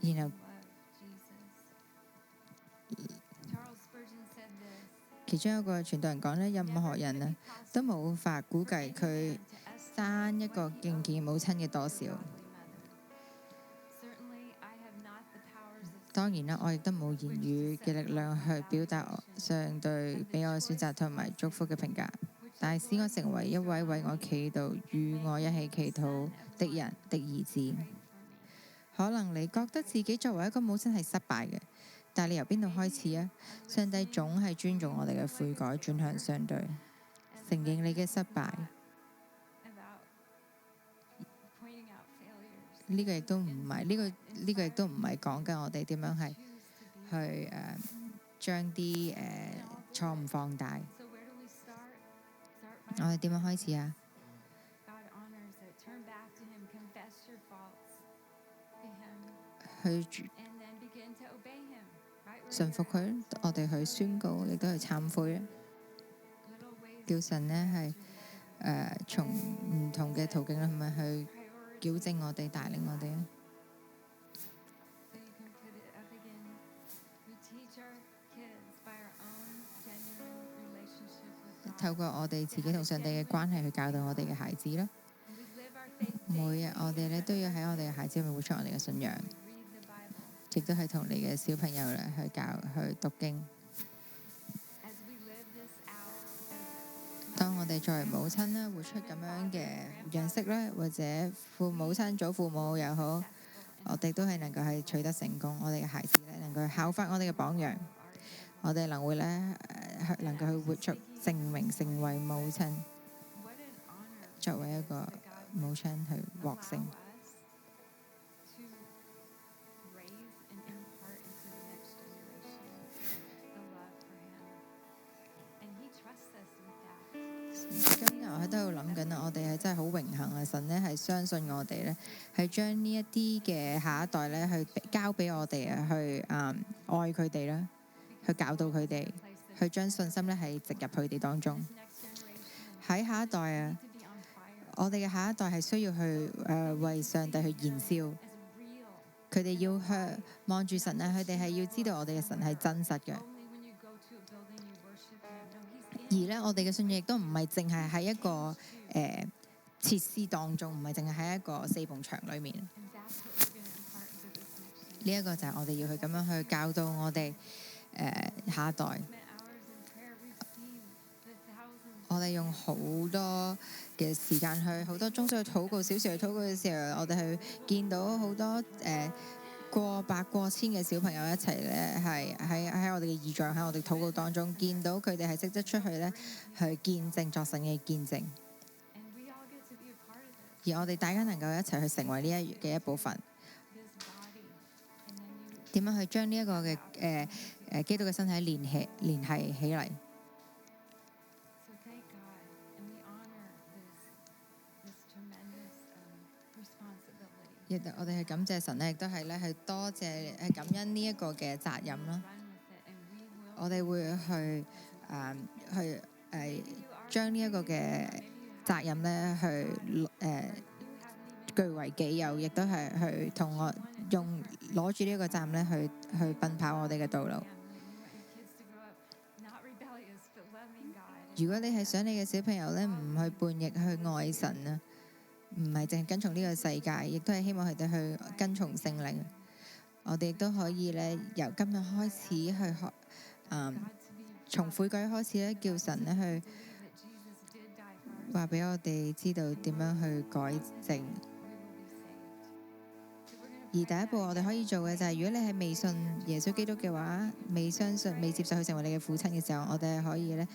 然後其中一個傳道人講咧，任何人啊都冇法估計佢生一個敬虔母親嘅多少。當然啦，我亦都冇言語嘅力量去表達上帝俾我選擇同埋祝福嘅評價，但係使我成為一位為我祈禱、與我一起祈禱的人的兒子。可能你覺得自己作為一個母親係失敗嘅，但係你由邊度開始啊？上帝總係尊重我哋嘅悔改，轉向上帝，承認你嘅失敗。呢個亦都唔係呢個亦都唔係講緊我哋點樣係去將啲錯誤放大。我哋點樣開始啊？去順服佢，我哋去宣告，亦都去懺悔，叫神呢係從唔同嘅途徑咧，係咪去矯正我哋，帶領我哋啊！透過我哋自己同上帝嘅關係去教導我哋嘅孩子啦。每日我哋咧都要喺我哋嘅孩子入面活出我哋嘅信仰，亦都係同你嘅小朋友咧去讀經。當我哋作為母親咧，活出咁樣嘅樣式咧，或者父母親、祖父母又好，我哋都係能夠係取得成功。我哋嘅孩子咧，能夠去效法我哋嘅榜樣，我哋能夠去活出證明，成為母親，作為一個母親去獲勝。今喺度諗緊啊，我哋係真係好榮幸啊！神咧係相信我哋咧，係將呢一啲嘅下一代咧去交俾我哋啊，去愛佢哋啦，去教導佢哋，去將信心咧係植入佢哋當中。喺下一代啊，我哋嘅下一代係需要去為上帝去燃燒，佢哋要去望住神啊，佢哋係要知道我哋嘅神係真實嘅。而咧，我哋嘅信仰亦都唔係淨係喺一個設施當中，唔係淨係喺一個四埲牆裏面。呢一個就係我哋要去咁樣去教導我哋下一代。我哋用好多嘅時間去，好多鐘數去禱告，小時去禱告嘅時候，我哋去見到好多過百過千嘅小朋友一齊咧，係喺我哋嘅異象，喺我哋禱告當中，見到佢哋係識得出去咧，去見證作神嘅見證。而我哋大家能夠一齊去成為呢一嘅一部分，點樣去將呢一個嘅基督嘅身體聯繫起嚟？我哋係感謝神咧，亦都係咧，係多謝感恩呢一個嘅責任啦。我哋會去將呢一個嘅責任咧，去據為己有，亦都係去同我攞住呢一個責任咧，去奔跑我哋嘅道路。如果你係想你嘅小朋友咧，唔去叛逆，去愛神啊，唔係淨係跟從呢個世界，亦都係希望佢哋去跟從聖靈。我哋亦都可以咧，由今日開始去學，從悔改開始咧，叫神咧去話俾我哋知道點樣去改正。而第一步我哋可以做嘅就係，如果你係未信耶穌基督嘅話，未相信、未接受佢成為你嘅父親嘅時候，我哋係可以咧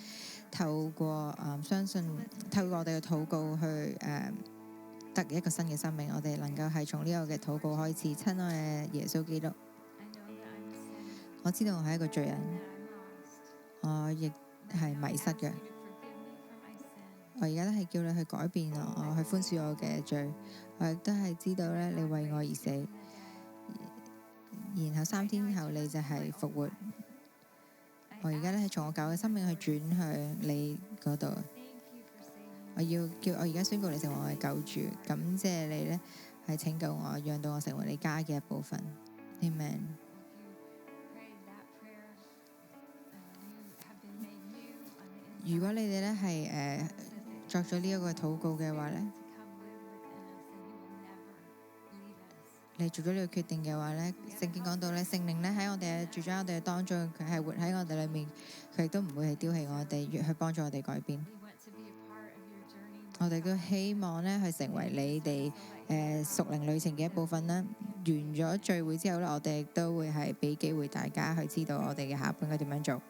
透過相信，透過我哋嘅禱告去得一個新嘅生命。我哋能夠係從呢個嘅禱告開始。親愛嘅耶穌基督，我知道我係一個罪人，我亦係迷失嘅。我而家都係叫你去改變我，去寬恕我嘅罪。我亦都係知道咧，你為我而死，然後3天後你就係復活。我而家咧係從我舊嘅生命去轉向你嗰度。我而家宣告你成為我嘅救主，感謝你咧係拯救我，讓到我成為你家嘅一部分。Amen。如果你哋咧係作咗呢一個禱告嘅話咧，你做咗呢個決定嘅話咧，聖經講到咧，聖靈咧喺我哋住咗我哋嘅當中，佢係活喺我哋裏面，佢亦都唔會係丟棄我哋，越去幫助我哋改變。我哋都希望咧去成為你哋屬靈旅程嘅一部分啦。完咗聚會之後咧，我哋亦都會係俾機會大家去知道我哋嘅下一步應該點樣做。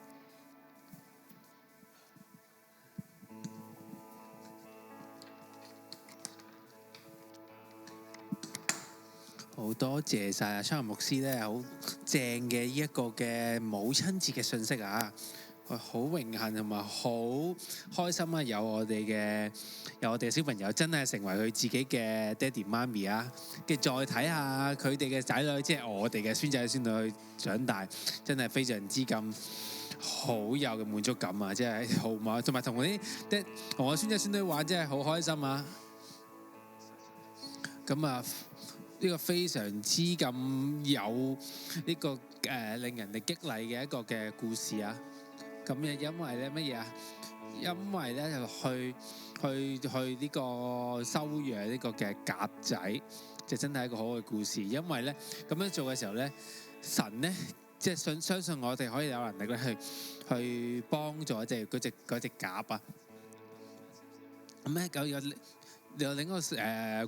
好多謝晒阿昌牧師咧，好正嘅呢一個嘅母親節嘅信息啊！好榮幸同埋好開心啊！有我哋嘅小朋友真係成為佢自己嘅爹哋媽咪啊！跟住再睇下佢哋嘅仔女，即係我哋嘅孫仔孫女去長大，真係非常之咁好有嘅滿足感啊！即係好嘛，同埋同我孫仔孫女玩真係好開心啊！咁啊〜呢個非常之咁有呢個令人哋激勵嘅一個嘅故事啊！咁因為咧乜嘢啊？因為咧就去呢個收養呢個嘅鴿仔，就真係一個好嘅故事。因為咧咁樣做嘅時候咧，神咧即係相信我哋可以有能力咧去幫助嗰隻鴿啊！咁咧有另一個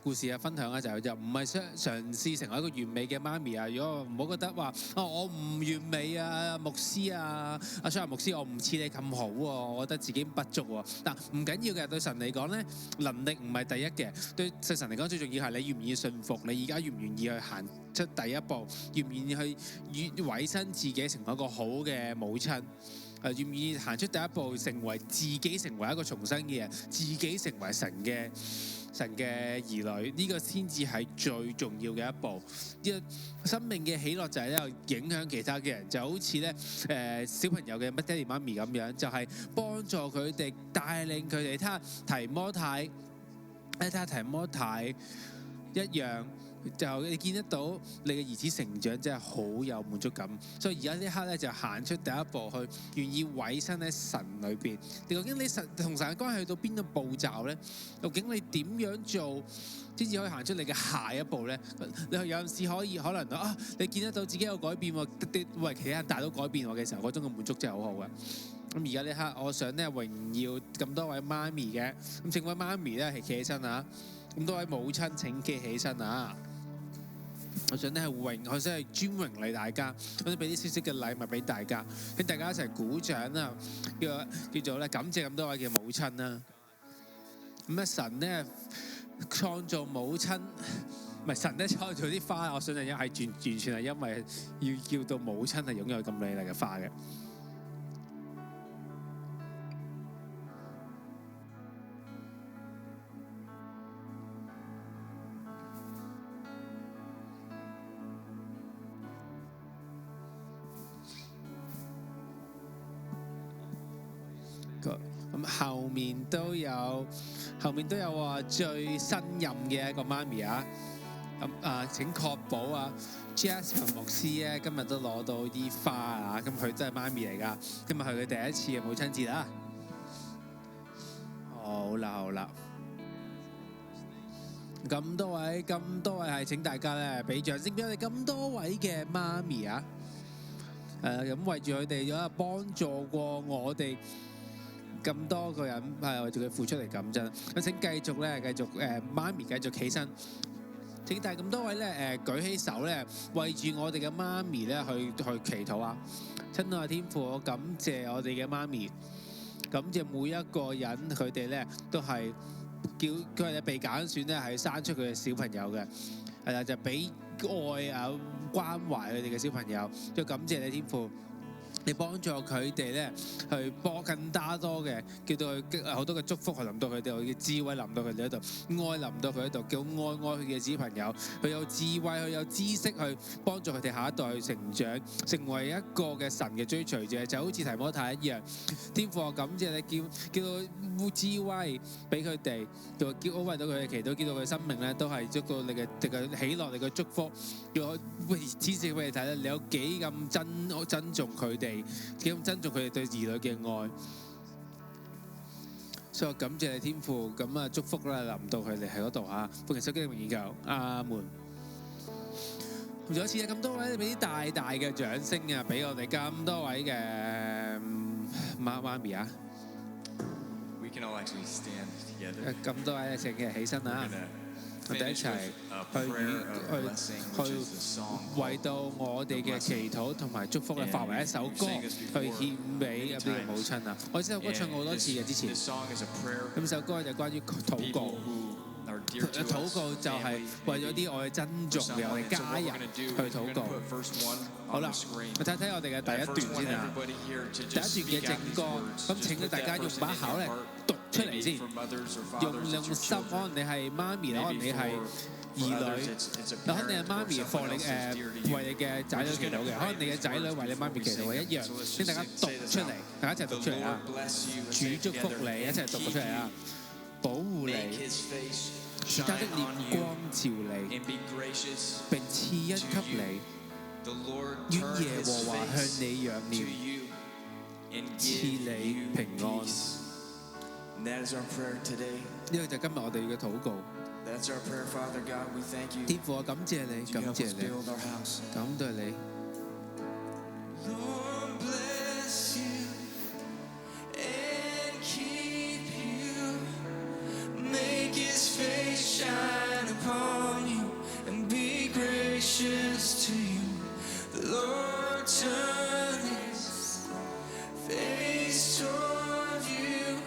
故事嘅分享咧，就唔係嘗試成為一個完美嘅媽咪啊！如果唔好覺得話我唔完美啊，牧師啊，阿昌牧師，我唔似你咁好喎，我覺得自己不足喎。但唔緊要嘅，對神嚟講咧，能力唔係第一嘅。對神嚟講，最重要係你願唔願意信服，你而家願唔願意去行出第一步，願唔願意去委身自己成為一個好嘅母親？願唔願意行出第一步，成為自己，成為一個重生嘅人，自己成為神嘅兒女，呢個先至係最重要嘅一步。呢個生命嘅喜樂就係咧影響其他嘅人，就好似咧小朋友嘅乜爹哋媽咪咁樣，就係幫助佢哋，帶領佢哋。睇下提摩太一樣。就你見得到你嘅兒子成長真係好有滿足感，所以而家呢刻咧就行出第一步去願意委身喺神裏邊。究竟你同神嘅關係去到邊個步驟咧？究竟你點樣做先至可以行出你嘅下一步咧？你有陣時可能你見得到自己有改變喎，為其他人帶到改變嘅時候，嗰種嘅滿足真係好好嘅。咁而家呢刻，我想咧榮耀咁多位媽咪嘅，咁請位媽咪咧係企起身啊！咁多位母親請企起身啊！我想咧係我想係尊榮你大家，我想俾啲少少嘅禮物俾大家，請大家一齊鼓掌啦！叫做咧感謝咁多位嘅母親啦。咁啊神咧創造母親，唔係神咧創造啲花，我相信係完全係因為要叫到母親係擁有咁美麗嘅花嘅。咁後面都有話最新任嘅一個媽咪啊！咁請確保啊 ，Jasper 牧師咧今日都攞到啲花啊！咁佢真係媽咪嚟㗎，今日係佢第一次嘅母親節啦。好啦，咁多位係請大家咧俾掌聲俾我哋咁多位嘅媽咪啊！咁為住佢哋有幫助過我哋。咁多個人係為住佢付出嚟感恩，咁請繼續媽咪繼續起身。請大咁多位咧舉起手咧，為住我哋嘅媽咪咧去祈禱啊！親愛天父，我感謝我哋嘅媽咪，感謝每一個人佢哋咧都係佢哋被揀選咧係生出佢嘅小朋友嘅，係啦就俾愛啊關懷佢哋嘅小朋友，再感謝你天父。你幫助佢哋咧，去播更加多嘅，叫到佢好多嘅祝福，臨到佢哋，嘅智慧臨到佢哋嗰度，愛臨到佢嗰度，叫愛佢嘅小朋友，佢有智慧，佢有知識去幫助佢哋下一代去成長，成為一個嘅神嘅追隨者，就好似提摩太一樣。天父，我感謝你叫到智慧俾佢哋，叫為到佢嘅祈禱，叫到佢生命咧都係捉到你嘅喜樂，你嘅祝福，要展示俾你睇咧，你有幾咁珍重佢哋。幾咁珍重佢哋對兒女嘅愛，所以我感謝你天父，咁啊祝福啦臨到佢哋喺嗰度嚇，奉耶穌基督名祈求，阿門。再一次咁多位俾啲大嘅掌聲啊，俾我哋咁多位嘅媽咪啊！ We can all actually stand together. 咁多位請佢起身啊！我哋一齊去為到我哋嘅祈禱同埋祝福咧，化為一首歌去獻俾呢個母親啊！我呢首歌唱過好多次嘅之前，咁首歌就關於禱告。禱告就係為咗啲我哋珍重嘅我哋家人去禱告。好啦，我睇我哋嘅第一段先啊，第一段嘅正歌，咁請大家用把口嚟讀出嚟先，用心。可能你係媽咪，可能你係兒女，可能你係媽咪放你為你嘅仔女祈禱嘅，可能你嘅仔女為你媽咪祈禱嘅一樣。請大家讀出嚟，大家一齊讀出嚟啊！主祝福你，一齊讀出嚟啊！保護你。使他的臉光照你，並賜恩給你。願耶和華向你仰面，賜你平安。呢個就係今日我哋嘅禱告。天父，我感謝你，感謝你，感謝你。Make his face shine upon you and be gracious to you. The Lord turn his face toward you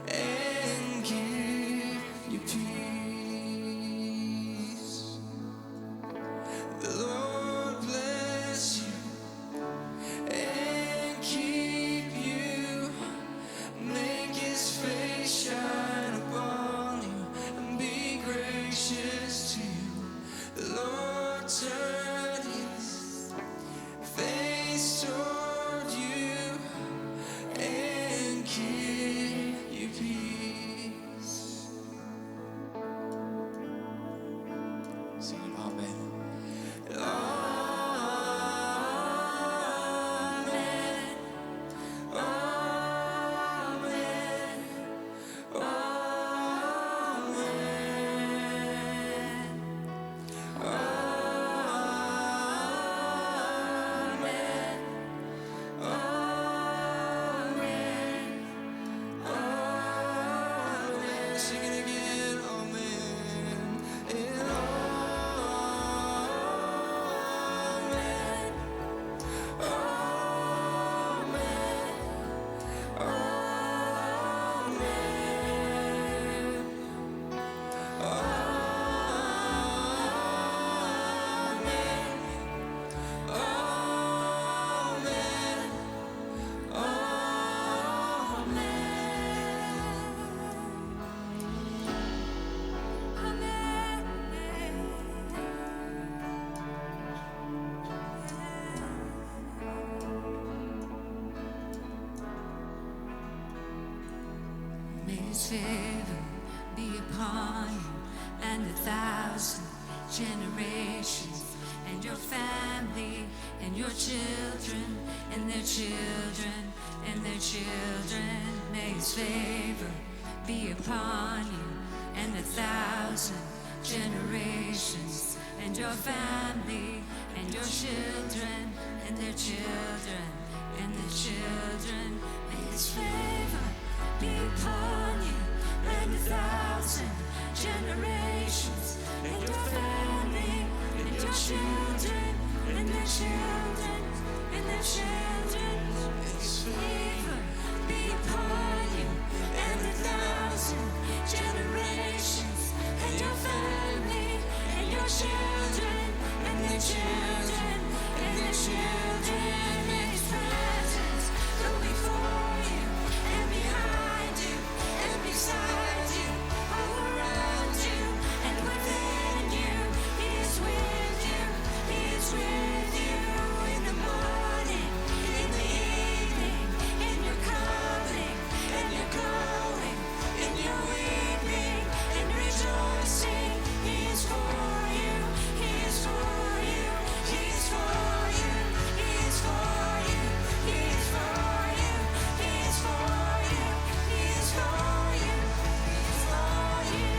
and give you peace. His favor be upon you and 1,000 generations, and your family, and your children, and their children, and their children. May His favor be upon you and 1,000 generations, and your family, and your children, and their children, and their children. May His favor be upon you and 1,000 generations, and your family, and your children, and their children, and their children. May His favor be upon you and 1,000 generations, and your family, and your children, and their children, and their children. May His presence go before you and behind you and beside you, all around you and within you. He is with you. He is with you in the morning, in the evening, in your coming and your going, in your weeping and rejoicing. He is for you. He is for you. He is for you. He is for you. He is for you. He is for you. He is for you. He is for you.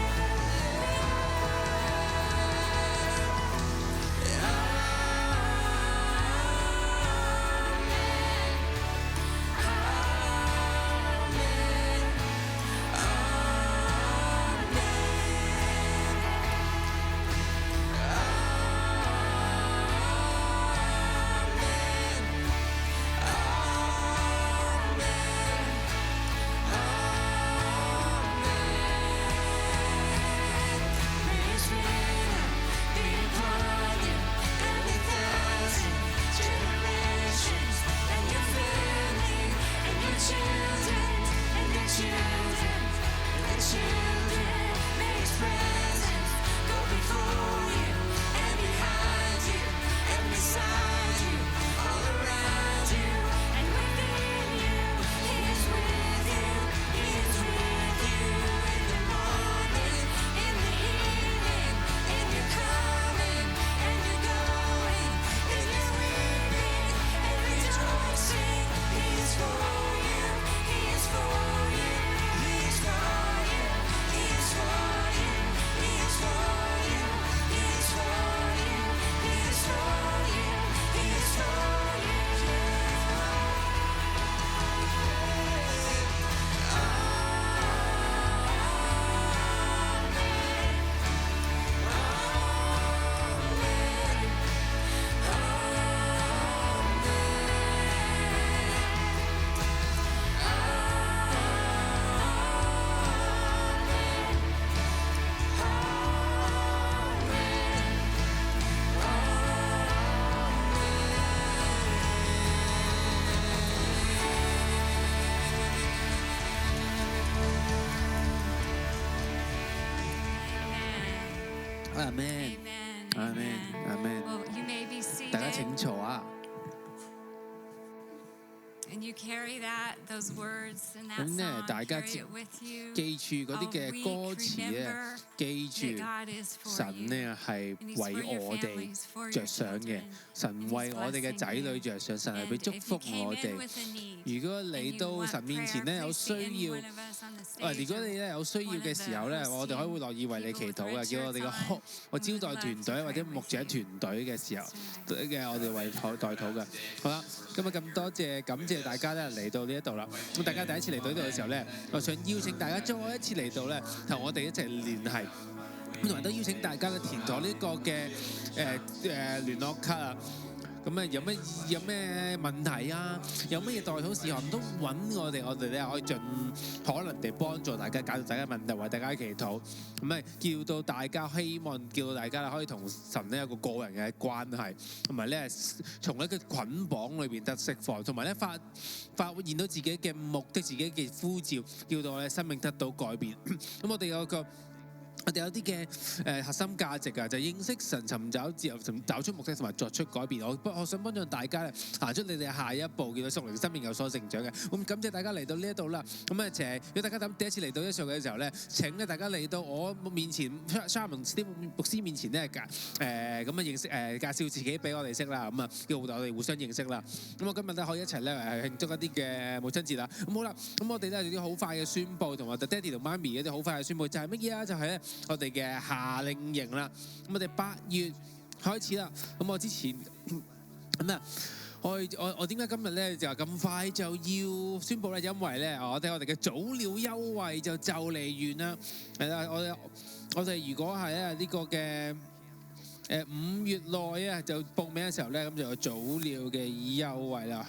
May His favor be upon you and 1,000 generations, and your family, and your children, and their children, and their children. May His presence go before you and behind you and beside you, all around you and within you. He is with you. He is with you in the morning, in the evening, in your coming and your going, in your weeping and rejoicing. He is for you. He is for you. He is for you. He is for you. He is for you. He is for you. He is for you. He is for you. Amen. Amen. Amen. Amen. Well, you may be seated. 大家請坐啊！ And you carry that, those words and that 咁咧 song, 大家 carry it with you. 記住嗰啲嘅歌詞咧，記住 that God is for 神 you. 咧係 And He's for 為 your 我 families, 哋 for your 着想嘅 children.，神為我哋嘅仔女着想，神係俾 And 祝 if 福 you came 我 in 哋。 with a need, 如果 and 嚟 you 到 want 神面 prayer, 前咧有 please see 需 any 要 one。of us on the 喂， stage 如果你咧有需要嘅時候咧，我哋可以會樂意為你祈禱嘅，叫我哋嘅我招待團隊或者牧者團隊嘅時候嘅，我哋為代禱嘅。好啦，今日咁多謝感謝大家咧嚟到呢一度啦。咁大家第一次嚟到呢度嘅時候咧，我想邀請大家再一次嚟到咧，同我哋一齊聯繫。咁同埋都邀請大家咧填咗呢個嘅聯絡卡啊。咁啊有咩問題啊？有乜嘢代禱事項都揾我哋咧可以盡可能地幫助大家解決大家問題，為大家祈禱。咁啊叫到大家希望叫到大家可以同神咧有個個人嘅關係，同埋咧從一個捆綁裏邊得釋放，同埋咧發現到自己嘅目的、自己嘅呼召，叫到我哋生命得到改變。咁我哋有個我哋有啲嘅核心價值啊，就認識神、尋找自由、找出目的同埋作出改變。我想幫助大家咧行出你哋下一步，叫到屬靈生命有所成長嘅。咁感謝大家嚟到呢一度啦。咁如果大家第一次嚟到呢度嘅時候咧，請咧大家嚟到我面前 Sharman 牧師面前咧咁認識介紹自己俾我哋識啦。咁叫我哋互相認識啦。咁我今日咧可以一齊咧慶祝一啲嘅母親節啦。咁好啦，咁我哋咧有啲好快嘅宣佈，同埋爹哋同媽咪一啲好快嘅宣佈，就係乜嘢啊？就係咧。我哋嘅夏令營啦，咁我哋8月開始啦。咁我之前我點解今日咧就咁快就要宣佈咧？因為咧我哋嘅早鳥優惠就嚟完啦。係啦，我哋如果係咧呢個嘅5月內啊，就報名嘅時候咧，咁就有早鳥嘅優惠啦。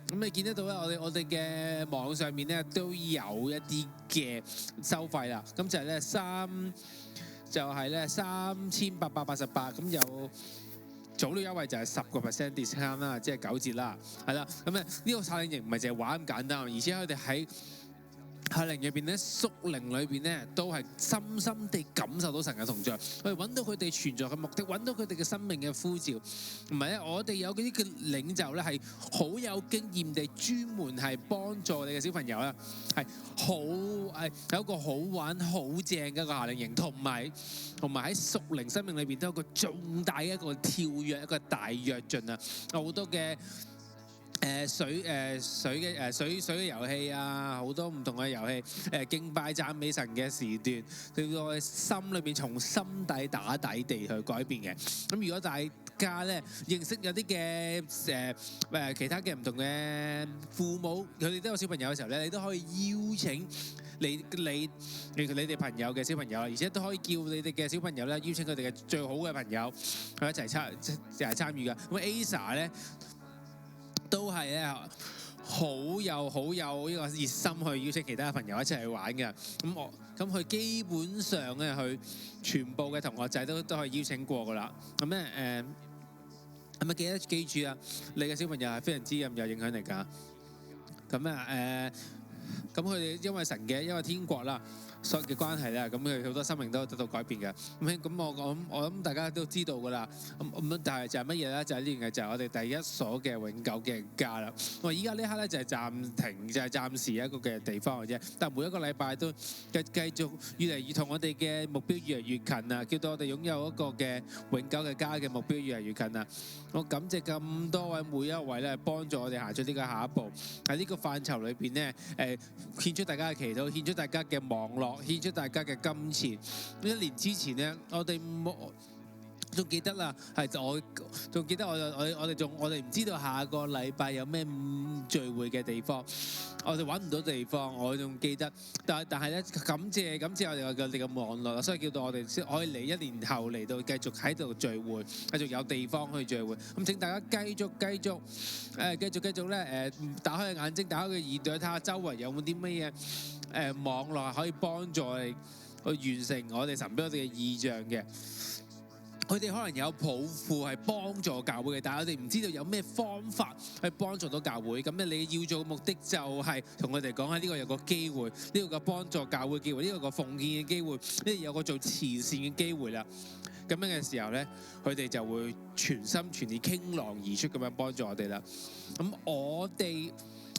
咁你見得到咧，我哋嘅網上面咧都有一啲嘅收費啦。咁就係咧3888，咁有早鳥優惠就係10% discount 啦，即係9折啦，係啦。咁呢個夏令營唔係淨係玩咁簡單，而且佢哋喺夏令入邊咧，屬靈裏邊咧，都係深深地感受到神嘅同在。我哋揾到佢哋存在嘅目的，揾到佢哋嘅生命嘅呼召。唔係咧，我哋有嗰啲嘅領袖咧，係好有經驗地專門係幫助你嘅小朋友啦，係有一個好玩好正嘅一個夏令營，同埋喺屬靈生命裏邊都有一個重大嘅一個跳躍，一個大躍進啊！有好多嘅水嘅遊戲啊，好多唔同嘅遊戲，敬拜讚美神嘅時段，對我嘅心裏邊從心底打底地去改變嘅。咁如果大家咧認識有啲嘅其他嘅唔同嘅父母，佢哋都有小朋友嘅時候咧，你都可以邀請你哋朋友嘅小朋友，而且都可以叫你哋嘅小朋友咧邀請佢哋嘅最好嘅朋友去一齊參與㗎。咁 Asa 咧，都係咧好有呢個熱心去邀請其他嘅朋友一齊去玩嘅。咁佢基本上咧，佢全部嘅同學仔都係邀請過噶啦。咁咧記住啊，你嘅小朋友係非常之有影響力㗎。咁佢哋因為天國啦，所嘅關係咧，咁佢好多生命都得到改變嘅。咁我諗大家都知道㗎啦。但係就係乜嘢咧？就係呢樣嘢，就係我哋第一所嘅永久嘅家啦。我依家呢刻咧就係暫停，就係暫時一個嘅地方嘅啫。但每一個禮拜都繼續越嚟越同我哋嘅目標越嚟越近啊！叫到我哋擁有一個嘅永久嘅家嘅目標越嚟越近啊！我感謝咁多位每一位咧，幫助我哋行出呢個下一步。喺呢個範疇裏邊咧，獻出大家嘅祈禱，獻出大家嘅網絡，獻出大家嘅金錢。1年之前咧，我哋仲記得啦，我哋唔知道下個禮拜有咩聚會嘅地方，我哋揾唔到地方，我仲記得。但係咧，感謝我哋嘅網絡，所以叫到我哋先可以嚟1年後嚟到繼續喺度聚會，繼續有地方去聚會。咁請大家繼續咧打開眼睛，打開個耳朵，睇下周圍有冇啲乜嘢網絡可以幫助我哋去完成我哋神俾我哋嘅意象嘅。佢哋可能有抱負係幫助教會嘅，但係我哋唔知道有咩方法去幫助到教會。咁咧，你要做嘅目的就係同佢哋講下呢個有個機會，呢個幫助教會嘅機會，呢個奉獻嘅機會，呢個有個做慈善嘅機會啦。咁樣嘅時候咧，佢哋就會全心全意傾囊而出咁樣幫助我哋啦。咁我哋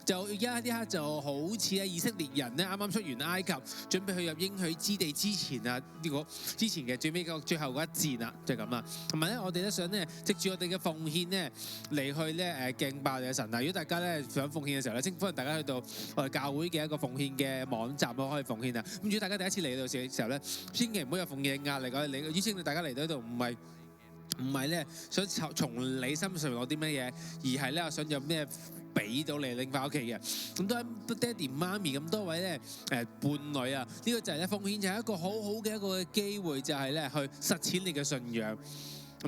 就一刻就好似以色列人咧啱啱出完埃及，準備去入應許之地之前啊，之前嘅最後嗰一戰啦，就係咁啦。同埋咧，我哋都想咧藉住我哋嘅奉獻咧嚟去咧敬拜我哋嘅神啊！如果大家咧想奉獻嘅時候咧，歡迎大家去到我哋教會嘅一個奉獻嘅網站可以奉獻啊！咁如果大家第一次嚟到嘅時候咧，千祈唔好有奉獻嘅壓力。我哋邀請大家嚟到呢度唔係咧想從你心上攞啲乜嘢，而係咧想有咩俾到你拎翻屋企嘅。咁多位爹哋媽咪，咁多位咧伴侶啊，呢個就係咧奉獻就係一個好好嘅一個機會，就係咧去實踐你嘅信仰。咁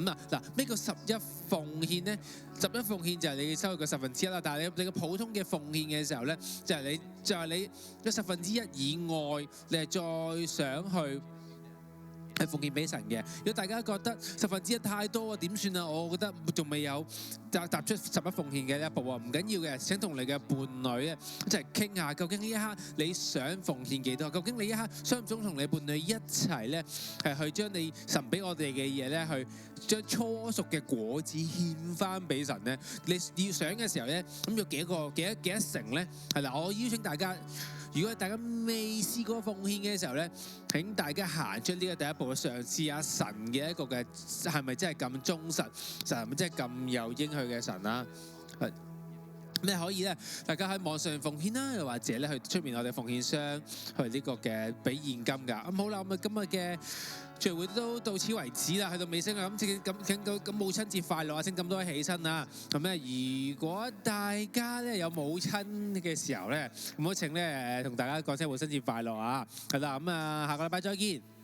咩叫11奉獻咧？11奉獻就係你收入嘅1/10啦。但係你嘅普通嘅奉獻嘅時候咧，就係你嘅1/10以外，你係再想去係奉獻俾神嘅。如果大家覺得1/10太多啊，點算啊？我覺得仲未有踏出11奉獻嘅一步啊，唔緊要嘅。請同你嘅伴侶咧一齊傾下，究竟呢一刻你想奉獻幾多？究竟你一刻想唔想同你伴侶一齊咧係去將你神俾我哋嘅嘢咧，去將初熟嘅果子獻翻俾神咧？你要想嘅時候咧，咁要幾多成咧？係啦，我邀請大家。如果大家未試過奉獻嘅時候咧，請大家行出呢個第一步，嘗試下神嘅一個嘅係咪真係咁忠實，神係咪真係咁有應許嘅神啦？你可以咧，大家喺網上奉獻啦，又或者咧去出面我哋奉獻箱去呢個嘅俾現金㗎。咁好啦，咁啊今日嘅聚會都到此為止啦，去到尾聲啦。咁母親節快樂啊！請咁多位起身啦。咁咧，如果大家咧有母親嘅時候咧，咁我請咧同大家講聲母親節快樂啊！係啦，咁啊下個禮拜再見。